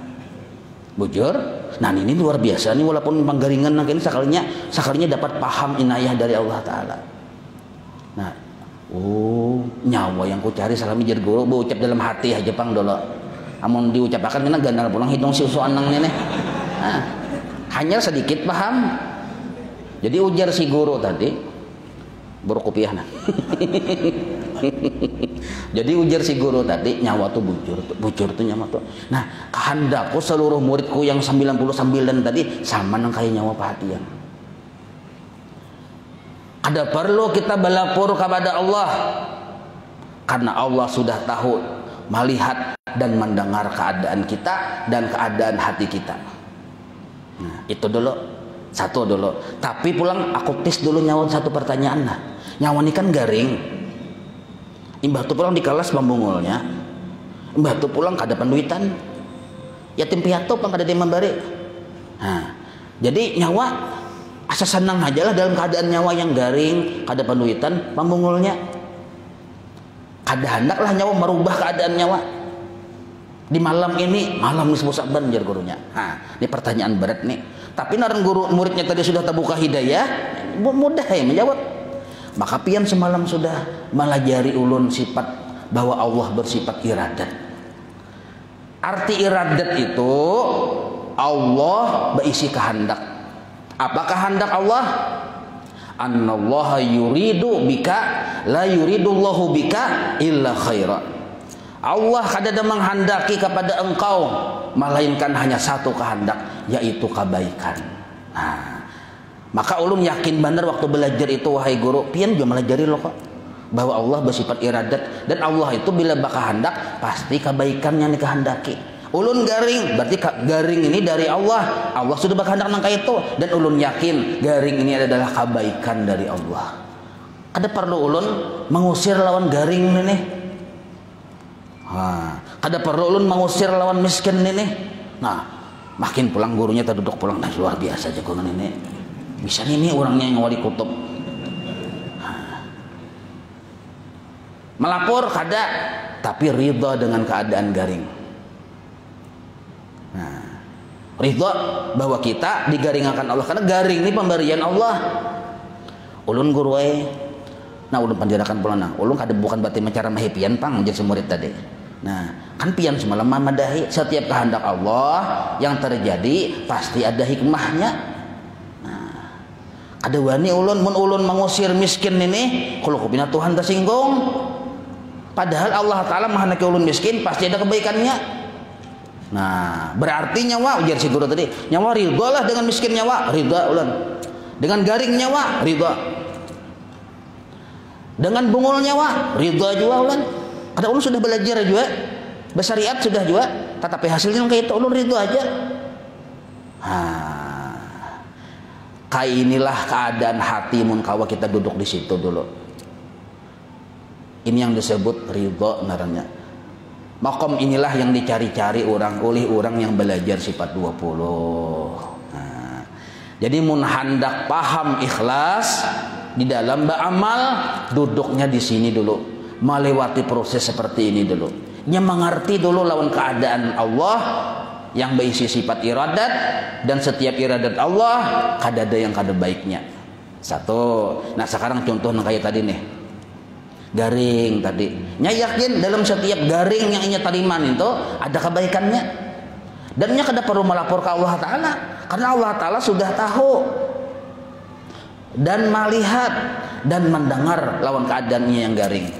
Bujur. Nah ini luar biasa nih walaupun panggaringan nah ini sekalinya dapat paham inayah dari Allah Ta'ala. Nah, nyawa yang ku cari salami jadi guru berucap dalam hati aja pang dulu. Amun diucapakan kena gandal pulang hitung si Suanangnya nih. Nah, hanya sedikit paham. Jadi ujar si guru tadi buruk kopiah nah. Jadi ujar si guru tadi nyawa tuh bujur tuh nyawa tuh. Nah kehendakku seluruh muridku yang 99 tadi sama nang kayak nyawa perhatian. Ada perlu kita berlapor kepada Allah karena Allah sudah tahu melihat dan mendengar keadaan kita dan keadaan hati kita. Nah, itu dulu, satu dulu. Tapi pulang aku tis dulu nyawa satu pertanyaan lah. Nyawa ini kan garing. Imbah tu pulang di kelas pembungulnya. Imbah tu pulang kada penduitan. Yatim piatu pang kada dia memberi. Nah, jadi nyawa asa senang aja lah dalam keadaan nyawa yang garing, kada penduitan pembungulnya. Kada hendaklah nyawa merubah keadaan nyawa. Di malam ini, malam nisfu Sa'ban jar gurunya. Nah, ini pertanyaan berat nih. Tapi naran guru muridnya tadi sudah terbuka hidayah, mudah ya menjawab. Maka pian semalam sudah melajari ulun sifat bahwa Allah bersifat iradat. Arti iradat itu Allah berisi kehendak. Apa kehendak Allah? Annallaha yuridu bika la yuridullahu bika illa khaira. Allah kadada menghendaki kepada engkau melainkan hanya satu kehendak, yaitu kebaikan. Nah, maka ulun yakin benar waktu belajar itu, wahai guru, pian juga melajari lo kok bahwa Allah bersifat iradat, dan Allah itu bila berkehendak pasti kebaikan yang dikehendaki. Ulun garing, berarti garing ini dari Allah. Allah sudah berkehendak nangka itu, dan ulun yakin garing ini adalah kebaikan dari Allah. Ada perlu ulun mengusir lawan garing ini? Ada perlu ulun mengusir lawan miskin ini? Nah, makin pulang gurunya terduduk pulang, nah luar biasa aja guru ini. Bisa ini orangnya yang wali kutub. Melapor kada, tapi ridha dengan keadaan garing. Nah, ridha bahwa kita digaringakan Allah, karena garing ini pemberian Allah. Ulun guru nah ulun panjarakan pula nah. Ulun kada bukan berarti mecara mahipian pang jadi murid tadi. Nah, kan pian semalam mamadahi setiap kehendak Allah yang terjadi pasti ada hikmahnya. Nah, ada wani ulun mun ulun mengusir miskin ini, kalau kupina Tuhan tersinggung. Padahal Allah Ta'ala menghendaki ulun miskin pasti ada kebaikannya. Nah, berarti nyawa ujar si guru tadi, nyawa ridha lah dengan miskin nyawa, ridha ulun. Dengan garing nyawa, ridha. Dengan bungul nyawa, ridha juga ulun. Kada ulun sudah belajar juga, bersariat sudah juga, tetapi hasilnya kayak itu ulun ridha aja. Kayak inilah keadaan hati mun kawa kita duduk di situ dulu. Ini yang disebut ridha ngarannya. Makom inilah yang dicari-cari orang oleh orang yang belajar sifat 20. Nah, jadi mun hendak paham ikhlas di dalam beramal, duduknya di sini dulu, melewati proses seperti ini dulu. Nya mengerti dulu lawan keadaan Allah yang berisi sifat iradat, dan setiap iradat Allah kada ada yang kada baiknya. Satu. Nah, sekarang contoh kayak tadi nih. Garing tadi. Nya yakin dalam setiap garing yang inya tariman itu ada kebaikannya. Dan nya kada perlu melapor ke Allah Ta'ala, karena Allah Ta'ala sudah tahu dan melihat dan mendengar lawan keadaannya yang garing.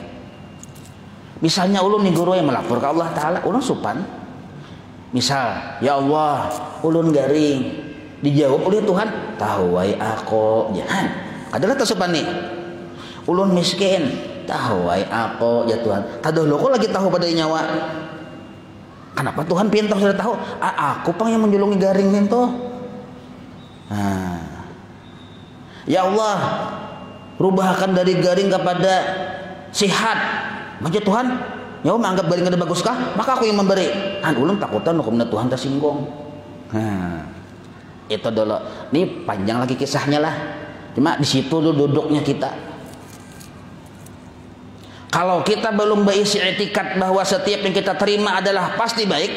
Misalnya ulun nih guru yang melapor ke Allah Ta'ala, ulun supan. Misal, ya Allah, ulun garing. Dijawab oleh Tuhan, tahu wai aku. Jangan. Adalah tersupan nih. Ulun miskin, tahu wai aku ya Tuhan. Taduh lo kok lagi tahu pada nyawa. Kenapa Tuhan pintar sudah tahu? Aku pang yang menjulungi garing itu. Ya Allah, rubahkan dari garing kepada sihat. Maka Tuhan, nyawa menganggap garing ada baguskah? Maka aku yang memberi. Ulun takutan hukumnya Tuhan tersinggung. Itu dulu. Ini panjang lagi kisahnya lah. Cuma di situ dulu duduknya kita. Kalau kita belum berisi etikat bahwa setiap yang kita terima adalah pasti baik,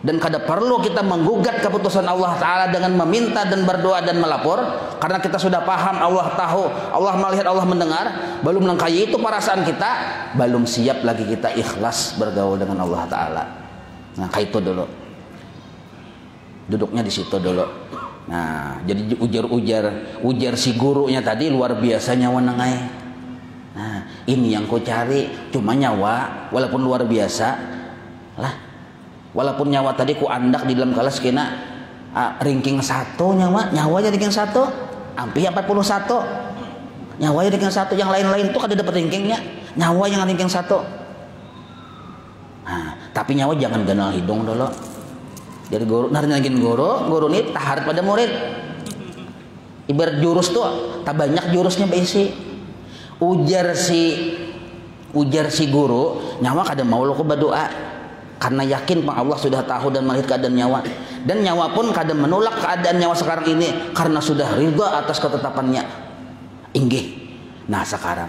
dan kada perlu kita menggugat keputusan Allah Ta'ala dengan meminta dan berdoa dan melapor, karena kita sudah paham Allah tahu, Allah melihat, Allah mendengar, belum lengkayi itu perasaan kita, belum siap lagi kita ikhlas bergaul dengan Allah Ta'ala. Nah, kayak itu dulu. Duduknya di situ dulu. Nah, jadi ujar si gurunya tadi luar biasa nyawa nengai. Nah, ini yang ku cari, cuma nyawa walaupun luar biasa lah. Walaupun nyawa tadi ku andak di dalam kelas kena ranking 1 nyawanya ranking 1 hampir 41. Nyawanya ranking 1, yang lain-lain tuh kada dapat rankingnya. Nyawa yang ranking 1. Nah, Tapi nyawa jangan ganal hidung dulu. Jadi guru naringin guru ini taharat pada murid. Ibarat jurus tuh, tak banyak jurusnya besi. Ujar si guru, nyawa kada mau lo berdoa karena yakin Pak Allah sudah tahu dan melihat keadaan nyawa. Dan nyawa pun kada menolak keadaan nyawa sekarang ini karena sudah ridha atas ketetapannya. Inggih. Nah sekarang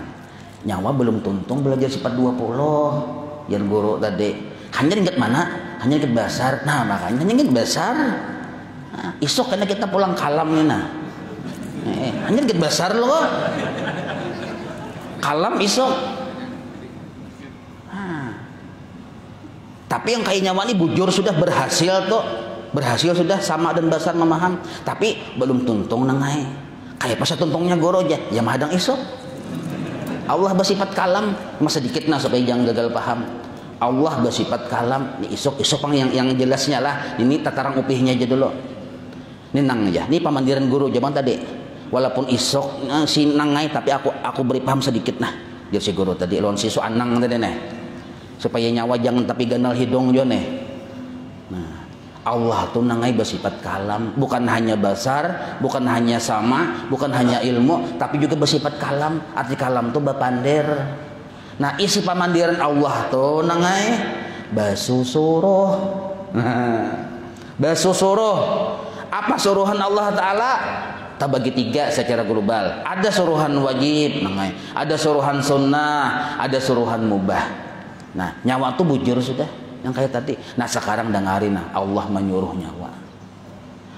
nyawa belum tuntung belajar sifat 20 yang guru tadi. Hanya ingat mana? Hanya ingat besar. Nah makanya hanya ingat besar. Nah, isok karena kita pulang kalam nih nah. Hanya ingat besar loh kok. Kalam isok. Nah. Tapi yang kayak nyawa ini bujur sudah berhasil tuh. Berhasil sudah sama dan besar memaham. Tapi belum tuntung nangai. Kayak pas tuntungnya goro aja. Ya mahadang isok. Allah bersifat kalam. Masa sedikit nah supaya jangan gagal paham. Allah bersifat kalam. Ini isok yang jelasnya lah. Ini tataran upihnya aja dulu. Ini nang aja. Ini pamandiran guru zaman tadi. Walaupun isok si nangai tapi aku beri paham sedikit nah. Dia si guru tadi lawan si anang tadi nih. Supaya nyawa jangan tapi ganal hidung jo nih. Nah, Allah tuh nangai bersifat kalam, bukan hanya basar, bukan hanya sama, bukan hanya ilmu, tapi juga bersifat kalam. Arti kalam tuh bapandir. Nah isi pamandiran Allah tuh nangai basusuruh. Basusuruh. Apa suruhan Allah Ta'ala? Terbagi 3 secara global. Ada suruhan wajib nangai, ada suruhan sunnah, ada suruhan mubah. Nah nyawa tuh bujur sudah yang kayak tadi. Nah sekarang dengarin nah, Allah menyuruh nyawa.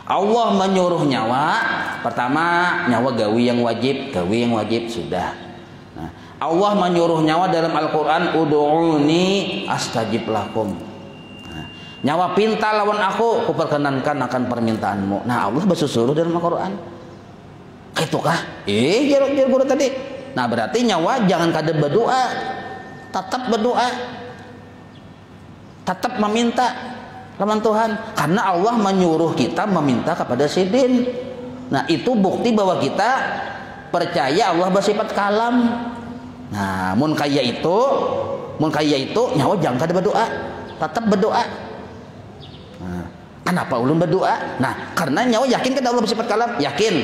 Allah menyuruh nyawa. Pertama nyawa gawi yang wajib sudah. Allah menyuruh nyawa dalam Al-Quran ud'uni astajib lakum. Nah, nyawa pinta lawan aku kuperkenankan akan permintaanmu. Nah Allah bersuruh dalam Al-Quran. Itukah? Jaruk guru tadi. Nah berarti nyawa jangan kada berdoa, tetap meminta lawan Tuhan. Karena Allah menyuruh kita meminta kepada sidin. Nah itu bukti bahwa kita percaya Allah bersifat kalam. Nah, mun kaya itu nyawa jangan kada berdoa, tetap berdoa. Nah, kenapa ulun berdoa? Nah, karena nyawa yakin kada Allah bersifat kalam, yakin.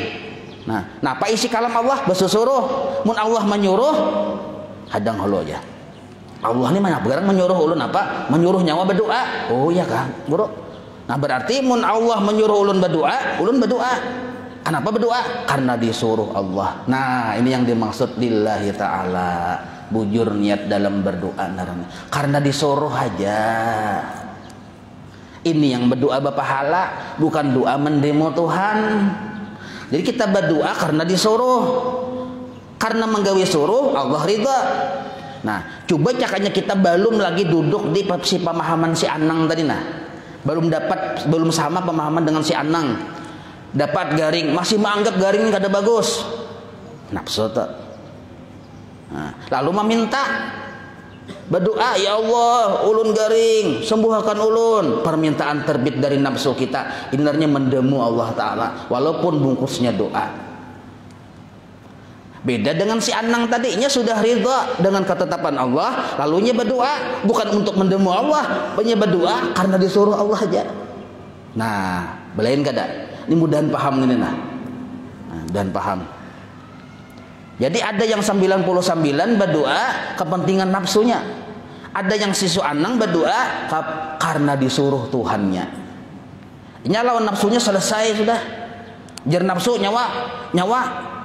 Nah, apa isi kalam Allah? Bersusuruh. Mun Allah menyuruh, hadang holo aja. Allah ini mana begarang menyuruh ulun apa? Menyuruh nyawa berdoa. Oh iya kan, guru. Nah, berarti mun Allah menyuruh ulun berdoa. Kenapa berdoa? Karena disuruh Allah. Nah ini yang dimaksud lillahi ta'ala. Bujur niat dalam berdoa. Karena disuruh aja. Ini yang berdoa berpahala. Bukan doa mendemo Tuhan. Jadi kita berdoa karena disuruh. Karena menggawi suruh Allah ridha. Nah coba cakanya kita belum lagi duduk di si pemahaman si Anang tadi nah. Belum sama pemahaman dengan si Anang. Dapat garing, masih menganggap garing kada bagus. Nafsu tak. Nah, lalu meminta berdoa, ya Allah, ulun garing, sembuhkan ulun. Permintaan terbit dari nafsu kita, ini sebenarnya mendemu Allah Ta'ala, walaupun bungkusnya doa. Beda dengan si Anang tadinya sudah ridha dengan ketetapan Allah, lalunya berdoa bukan untuk mendemu Allah, hanya berdoa karena disuruh Allah aja. Nah, belain kada? Ini mudahan paham ini nah. Dan paham. Jadi ada yang 99 berdoa kepentingan nafsunya. Ada yang sisu Anang berdoa karena disuruh Tuhannya. Ini lawan nafsunya selesai sudah. Jar nafsu nyawa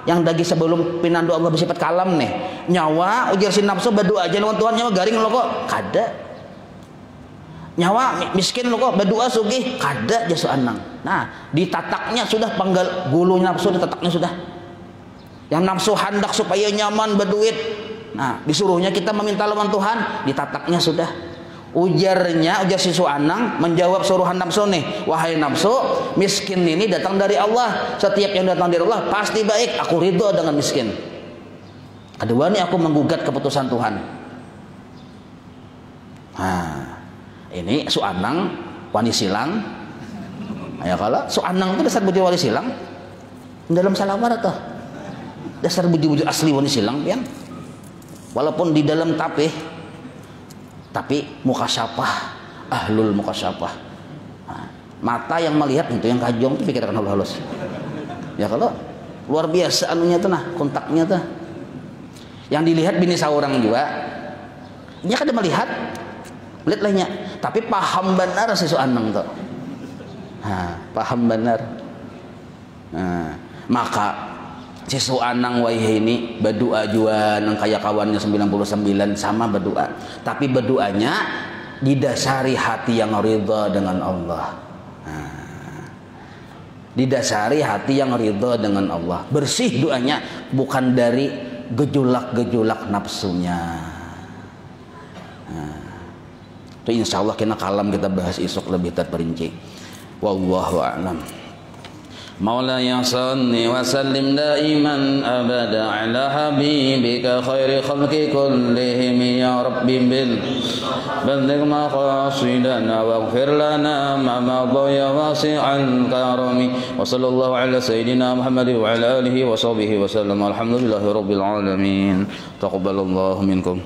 yang dagi sebelum pinandu Allah bersifat kalam nih. Nyawa ujar si nafsu berdoa aja lawan Tuhan nyawa garing lo kok. Kada. Nyawa miskin lo kok berdoa sugih. Kada jasu Anang. Nah ditataknya sudah panggal gulu nafsu ditataknya sudah. Yang nafsu hendak supaya nyaman berduit. Nah disuruhnya kita meminta lawan Tuhan, ditataknya sudah. Ujar sisu Anang menjawab suruhan nafsu nih. Wahai nafsu, miskin ini datang dari Allah. Setiap yang datang dari Allah pasti baik. Aku ridho dengan miskin. Kedua nih aku menggugat keputusan Tuhan. Nah ini su Anang wani silang. Ya kalau su Anang itu dasar budi wali silang dalam salawat atau dasar budi asli wani silang pian. Walaupun di dalam tapi muka syapah ahlul mukasyafah. Mata yang melihat itu yang kajong itu pikiran halus. Ya kalau luar biasa anunya tuh nah kontaknya tuh. Yang dilihat bini saurang juga. Nya kada melihat lainnya, tapi paham benar si Anang tuh. Paham benar. Maka si Anang waihe ini berdoa juga nang kaya kawannya 99 sama berdoa, tapi berdoanya didasari hati yang ridha dengan Allah. Didasari hati yang ridha dengan Allah, bersih doanya, bukan dari gejolak-gejolak nafsunya. Itu insya Allah kena kalam kita bahas esok lebih terperinci. Wallahu a'lam. Maulaya salli wa sallim daiman abada ala habibika khairi khalqi kullihim ya rabbi bil balligh maqasidana waghfir lana ma madha ya wasi'al karami wa sallallahu ala sayyidina Muhammad wa ala alihi wa sahbihi wa sallam alhamdulillahi rabbil alamin taqabbalallahu minkum.